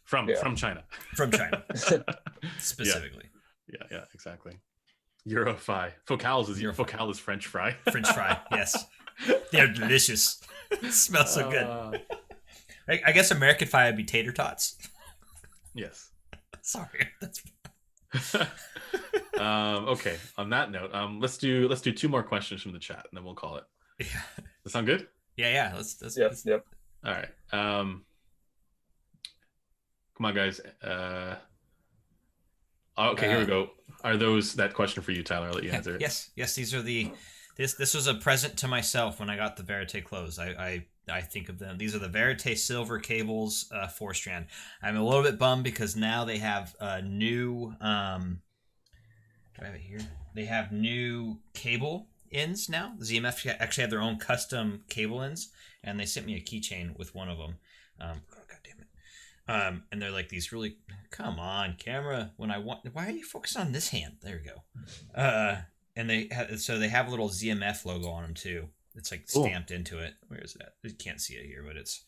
From China. From China specifically. Yeah, exactly. Eurofi. Focals is French fry. French fry, yes. They're delicious. It smells so good. I guess American fry would be tater tots. Yes. Sorry. That's okay. On that note, let's do 2 more questions from the chat and then we'll call it. Yeah. Does that sound good? Yeah. Let's Yep. All right. Come on, guys. Okay, here we go. Are those that question for you, Tyler? I'll let you answer it. Yes. These are this was a present to myself when I got the Verite clothes. I think of them. These are the Verite silver cables, 4-strand. I'm a little bit bummed because now they have new. Do I have it here? They have new cable ends now. ZMF actually have their own custom cable ends, and they sent me a keychain with one of them. God damn it! And they're like these really. Come on, camera. When I want, why are you focused on this hand? There we go. And they have a little ZMF logo on them too. It's like stamped into it. Where is that? You can't see it here, but it's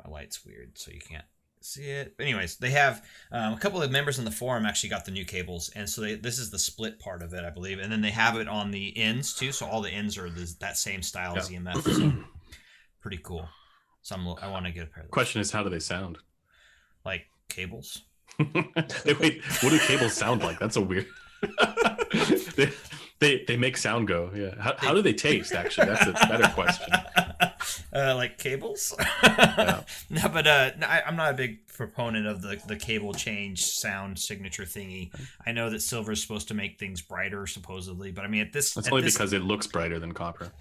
my light's weird, so you can't see it. But anyways, they have a couple of members in the forum actually got the new cables, and so this is the split part of it, I believe, and then they have it on the ends too. So all the ends are that same style as ZMF. So pretty cool. So I want to get a pair of those. Question is, how do they sound? Like cables. Wait, what do cables sound like? That's a weird. they make sound go. Yeah. How do they taste? Actually, that's a better question. Like cables. Yeah. No, but I'm not a big proponent of the cable change sound signature thingy. I know that silver is supposed to make things brighter, supposedly, but I mean that's only because it looks brighter than copper.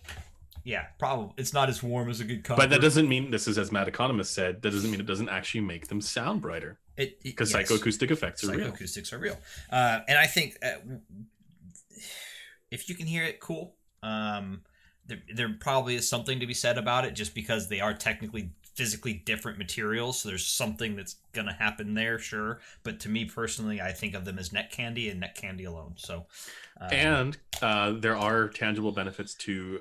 Yeah, probably. It's not as warm as a good copper. But that doesn't mean, this is as Matt Economist said, that doesn't mean it doesn't actually make them sound brighter. Because psychoacoustic effects are real. Psychoacoustics are real. And I think if you can hear it, cool. There probably is something to be said about it, just because they are technically physically different materials. So there's something that's going to happen there, sure. But to me personally, I think of them as neck candy and neck candy alone. So, and there are tangible benefits to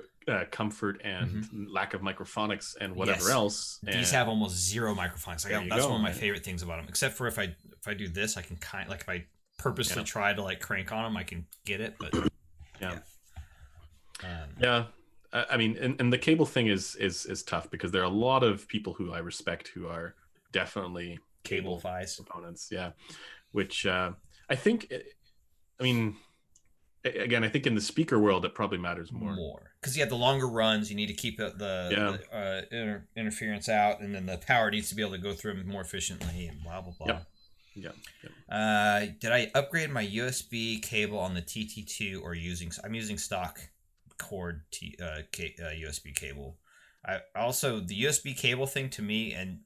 comfort and lack of microphonics and whatever else. These have almost zero microphonics. That's one of my favorite things about them. Except for if I do this, I can if I purposely try to like crank on them, I can get it. But I mean, and the cable thing is tough, because there are a lot of people who I respect who are definitely cable proponents. Yeah, which I think, I mean, again, I think in the speaker world it probably matters more because you have the longer runs. You need to keep the interference out, and then the power needs to be able to go through them more efficiently, and blah blah blah. Did I upgrade my USB cable on the TT2 or I'm using stock cord USB cable? I also, the USB cable thing to me and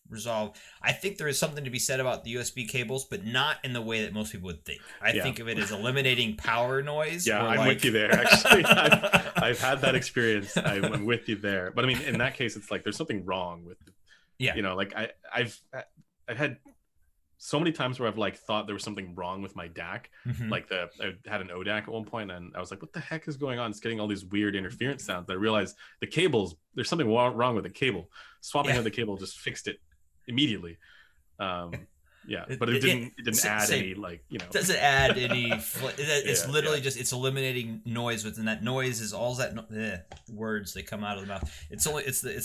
Resolve, I think there is something to be said about the USB cables, but not in the way that most people would think. I think of it as eliminating power noise. Yeah, I'm with you there. Actually, I've had that experience. I'm with you there. But I mean, in that case, it's like there's something wrong with, like I've had so many times where I've like thought there was something wrong with my DAC. Like I had an ODAC at one point, and I was like, what the heck is going on? It's getting all these weird interference sounds. And I realized the cables, there's something wrong with the cable. Swapping out the cable just fixed it immediately. But it didn't add any, like, doesn't add any it's literally just, it's eliminating noise within that. Noise is all that words that come out of the mouth. It's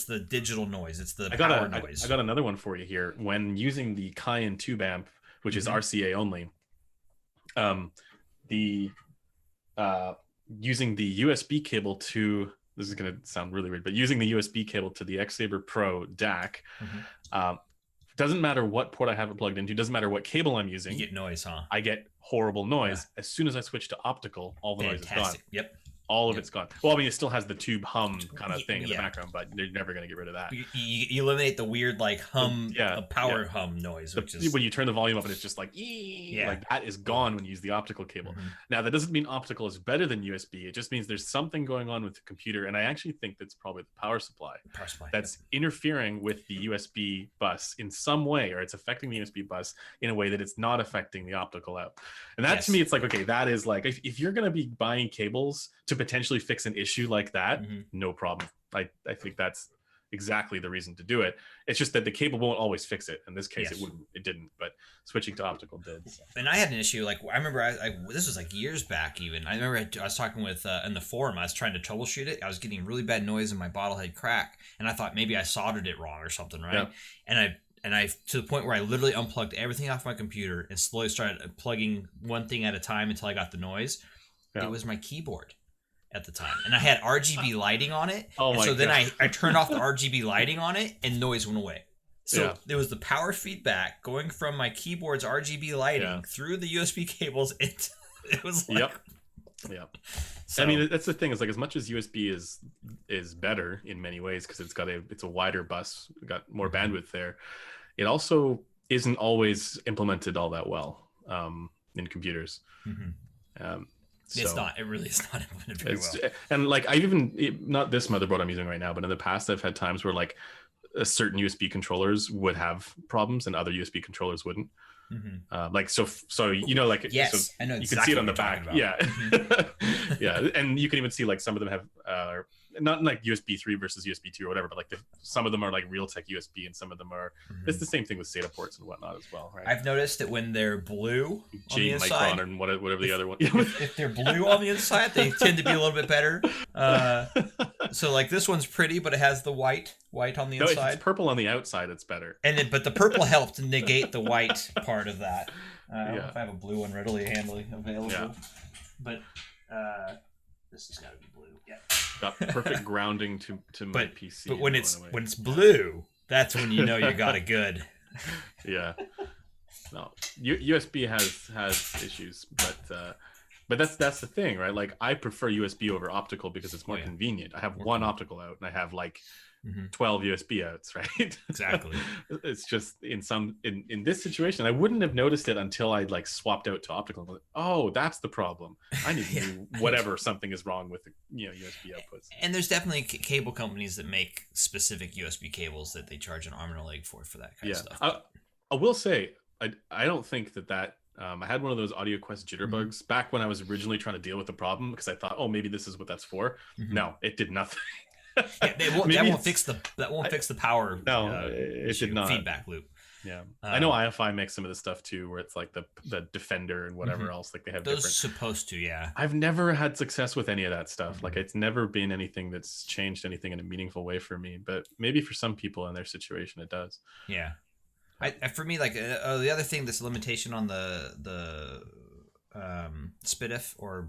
the digital noise. It's the power noise. I got another one for you here. When using the Cayenne tube amp, which is RCA only, using the USB cable to, this is going to sound really weird, but using the USB cable to the X-Saber Pro DAC, doesn't matter what port I have it plugged into, doesn't matter what cable I'm using. You get noise, huh? I get horrible noise. As soon as I switch to optical, all the noise is gone. Yep. All of it's gone. Well, I mean, it still has the tube hum kind of thing in the background, but they're never going to get rid of that. You eliminate the weird like hum, power hum noise. When you turn the volume up and it's just like, like that is gone when you use the optical cable. Now, that doesn't mean optical is better than USB. It just means there's something going on with the computer. And I actually think that's probably the power supply that's interfering with the USB bus in some way, or it's affecting the USB bus in a way that it's not affecting the optical out. And that to me, it's like, okay, that is like, if you're going to be buying cables to potentially fix an issue like that, no problem. I think that's exactly the reason to do it. It's just that the cable won't always fix it. In this case, it didn't, but switching to optical did. So. And I had an issue, like, I remember this was like years back even. I remember I was talking with, in the forum, I was trying to troubleshoot it. I was getting really bad noise in my bottle head crack, and I thought maybe I soldered it wrong or something, right? Yeah. And I to the point where I literally unplugged everything off my computer and slowly started plugging one thing at a time until I got the noise. Yeah. It was my keyboard at the time, and I had RGB lighting on it. Then I turned off the RGB lighting on it, and noise went away. So there was the power feedback going from my keyboard's RGB lighting through the USB cables. It was like, So, I mean, that's the thing, is like, as much as USB is better in many ways because it's a wider bus, got more bandwidth there, it also isn't always implemented all that well in computers. It's not. It really is not implemented very well. And like, not this motherboard I'm using right now, but in the past I've had times where like certain USB controllers would have problems and other USB controllers wouldn't. Mm-hmm. So like yes, so I know you exactly can see it on the back. Yeah. Mm-hmm. Yeah, and you can even see like some of them have not like USB 3 versus USB 2 or whatever, but like some of them are like Realtek USB, and some of them are. It's the same thing with SATA ports and whatnot as well, right? I've noticed that when they're blue on the inside, Micron and whatever the other one. if they're blue on the inside, they tend to be a little bit better. So like this one's pretty, but it has the white on the No, if inside. it's purple on the outside, it's better. But the purple helped negate the white part of that. I don't know Yeah. if I have a blue one readily available. Yeah. But this has got to be blue. Yeah. Got perfect grounding to my PC. But when it's blue, that's when you know you got it good. Yeah. No, USB has issues, but that's the thing, right? Like I prefer USB over optical because it's more convenient. I have one optical out and I have like 12 USB outs, right? Exactly. It's just in this situation, I wouldn't have noticed it until I like swapped out to optical. Like, oh, that's the problem. I need to do whatever something is wrong with the USB outputs. And there's definitely cable companies that make specific USB cables that they charge an arm and a leg for that kind of stuff. I will say I don't think that I had one of those AudioQuest jitterbugs back when I was originally trying to deal with the problem because I thought, oh, maybe this is what that's for. No, it did nothing. That won't fix the power. No, it did not. Feedback loop. Yeah, I know IFI makes some of the stuff too, where it's like the Defender and whatever else. Like they have those different. Supposed to, yeah. I've never had success with any of that stuff. Like it's never been anything that's changed anything in a meaningful way for me. But maybe for some people in their situation, it does. Yeah. For me, like the other thing, this limitation on the SPDIF or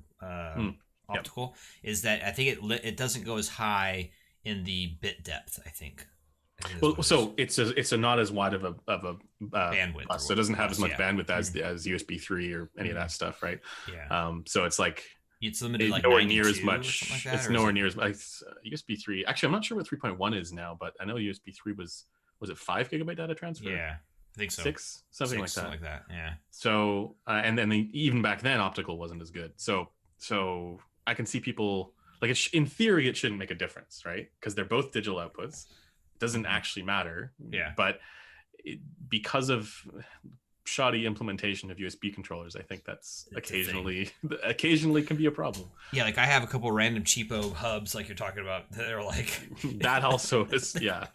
optical is that I think it doesn't go as high in the bit depth. I think well, so it's not as wide of a bandwidth. Bus, so it doesn't have as much bandwidth as USB 3 or any of that stuff, right? Yeah. So it's like it's limited like nowhere near as much. Like that, it's nowhere near as much. USB 3. Actually, I'm not sure what 3.1 is now, but I know USB 3 was it 5 gigabyte data transfer? Yeah, I think so. 6, something like that. Something like that. Yeah. So and then even back then, optical wasn't as good. So I can see people like in theory it shouldn't make a difference, right? Because they're both digital outputs. It doesn't actually matter. Yeah. But because of shoddy implementation of USB controllers, I think that's occasionally can be a problem. Yeah, like I have a couple random cheapo hubs like you're talking about that are like that also is I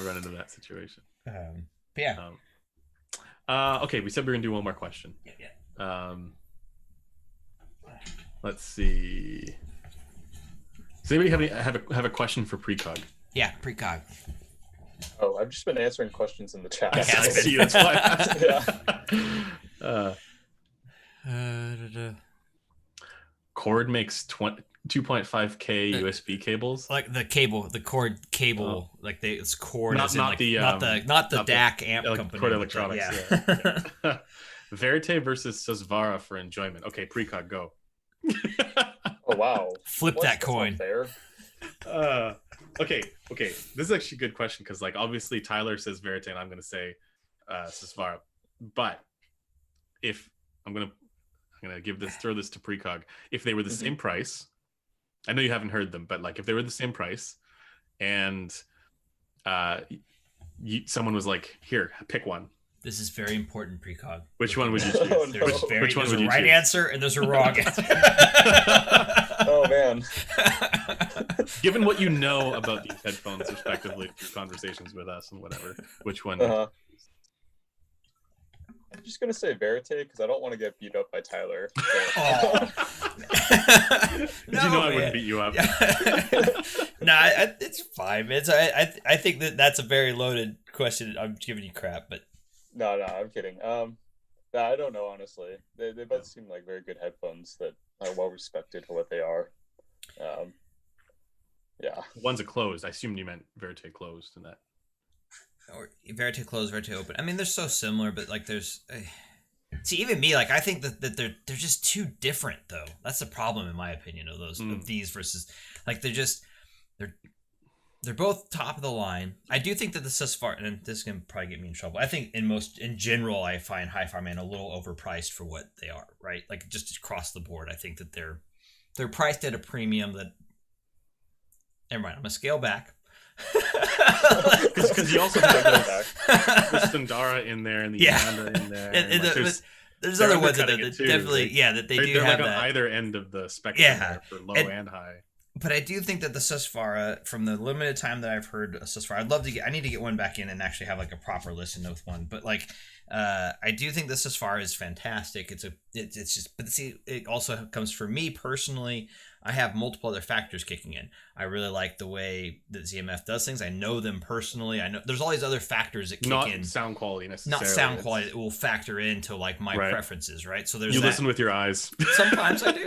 run into that situation. Okay, we said we were gonna do one more question. Yeah. Let's see. Does anybody have a question for Precog? Yeah, Precog. Oh, I've just been answering questions in the chat. I see. That's why I asked. Cord makes 2.5K USB cables. Like the cord cable, like it's cord. Not the DAC amp company. Cord Electronics. Yeah. Verite versus Susvara for enjoyment. Okay, Precog, go. Oh wow! Flip that coin. There. Okay. This is actually a good question because, like, obviously Tyler says Verite, and I'm going to say Susvara. But if I'm gonna throw this to Precog, if they were the same price, I know you haven't heard them, but like if they were the same price, and someone was like, "Here, pick one." This is very important, Precog. Which one would you choose? Oh, no. Which one would you right choose? answer, and there's a wrong answer. Oh man. Given what you know about these headphones, respectively, through conversations with us and whatever, which one? I'm just gonna say Verite because I don't want to get beat up by Tyler. Did you know I wouldn't beat you up? Nah, it's fine, man. I think that's a very loaded question. I'm giving you crap, but no, I'm kidding. I don't know honestly. They both seem like very good headphones that are well respected for what they are. Yeah. One's a closed. I assumed you meant Verite closed in that. Or Verite closed, Verite open. I mean, they're so similar, but like there's see, even me, like I think that they're just too different though. That's the problem in my opinion of those of these versus like they're both top of the line. I do think that the Susvara, and this is gonna probably get me in trouble. I think in general I find Hi-Fi Man a little overpriced for what they are, right? Like just across the board. I think that they're priced at a premium that never mind, I'm gonna scale back. Because you also have the Sundara in there and the Yanda in there. And like, there's other ones that too. definitely, that they do they're have like that. on either end of the spectrum there for low and high. But I do think that the Susvara, from the limited time that I've heard a Susvara, I need to get one back in and actually have like a proper listen with one. But like, I do think the Susvara is fantastic. It's just, but see, it also comes for me personally. I have multiple other factors kicking in. I really like the way that ZMF does things. I know them personally. I know there's all these other factors that kick in. Not sound quality necessarily. Not sound quality. It will factor into like my preferences, right? So there's you listen with your eyes. Sometimes I do.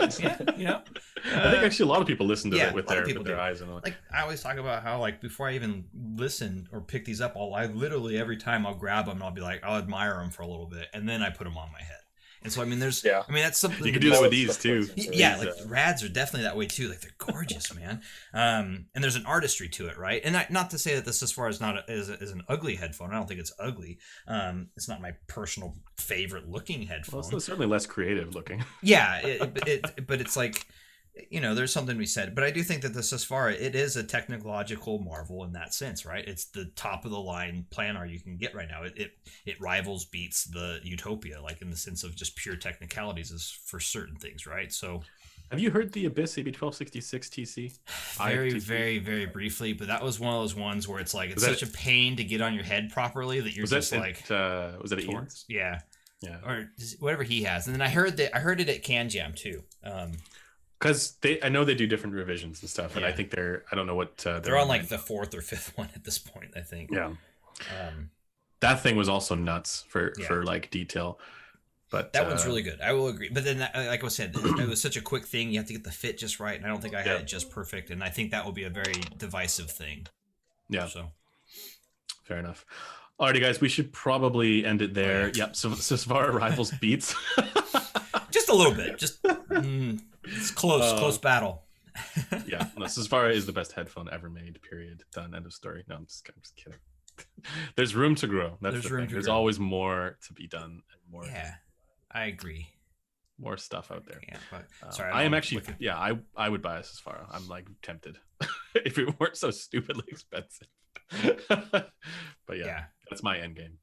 Yeah, I think actually a lot of people listen to it with their eyes. And like I always talk about how like before I even listen or pick these up, I literally every time I'll grab them and I'll be like, I'll admire them for a little bit and then I put them on my head. And so, I mean, that's something you can do that with these too. Yeah, like rads are definitely that way too. Like they're gorgeous, man. And there's an artistry to it, right? And not to say that this, as far as is an ugly headphone. I don't think it's ugly. It's not my personal favorite looking headphone. Well, it's certainly less creative looking. Yeah, but it's like, there's something to be said. But I do think that the Susvara, it is a technological marvel in that sense, right? It's the top of the line planar you can get right now. It rivals, beats the Utopia, like in the sense of just pure technicalities is for certain things, right? So, have you heard the Abyss AB1266 TC? Very, very, very briefly, but that was one of those ones where it's like it's such a pain to get on your head properly that you're just like. Was that Ian's? Yeah, or whatever he has, and then I heard it at Can Jam too. Because I know they do different revisions and stuff, and I think I don't know what they're on like the 4th or 5th one at this point, I think. Yeah, that thing was also nuts for like detail, but that one's really good. I will agree. But then, like I said, it was such a quick thing. You have to get the fit just right, and I don't think I had it just perfect. And I think that will be a very divisive thing. Yeah. So fair enough. Alrighty, guys, we should probably end it there. Yep. So Susvara rivals Beats. Just a little bit. Just. It's close battle. Yeah, no, Susvara is the best headphone ever made. Period. Done. End of story. No, I'm just kidding. There's room to grow. There's always more to be done and more. Yeah, I agree. More stuff out there. Yeah, but sorry. I am actually. Yeah, I would buy a Susvara. I'm like tempted if it weren't so stupidly expensive. But yeah, that's my end game.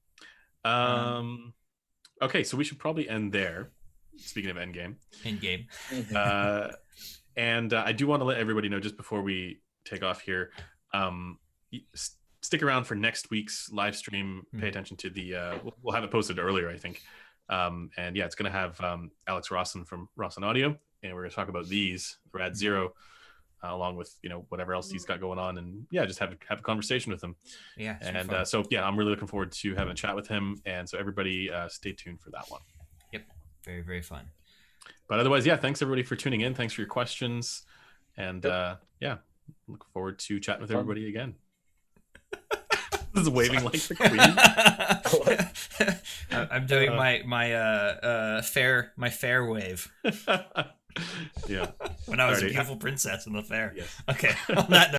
Okay, so we should probably end there. Speaking of endgame. And I do want to let everybody know just before we take off here, stick around for next week's live stream. Pay attention to the, we'll have it posted earlier, I think. And yeah, it's going to have Alex Rawson from Rawson Audio, and we're going to talk about these, Rad Zero, along with, whatever else he's got going on, and just have a conversation with him. Yeah. And so I'm really looking forward to having a chat with him. And so everybody stay tuned for that one. Very, very fun. But otherwise, thanks everybody for tuning in. Thanks for your questions. And look forward to chatting with everybody again. This is waving like the queen. I'm doing my fair wave. Yeah. When I was a beautiful princess in the fair. Yes. Okay. On that note.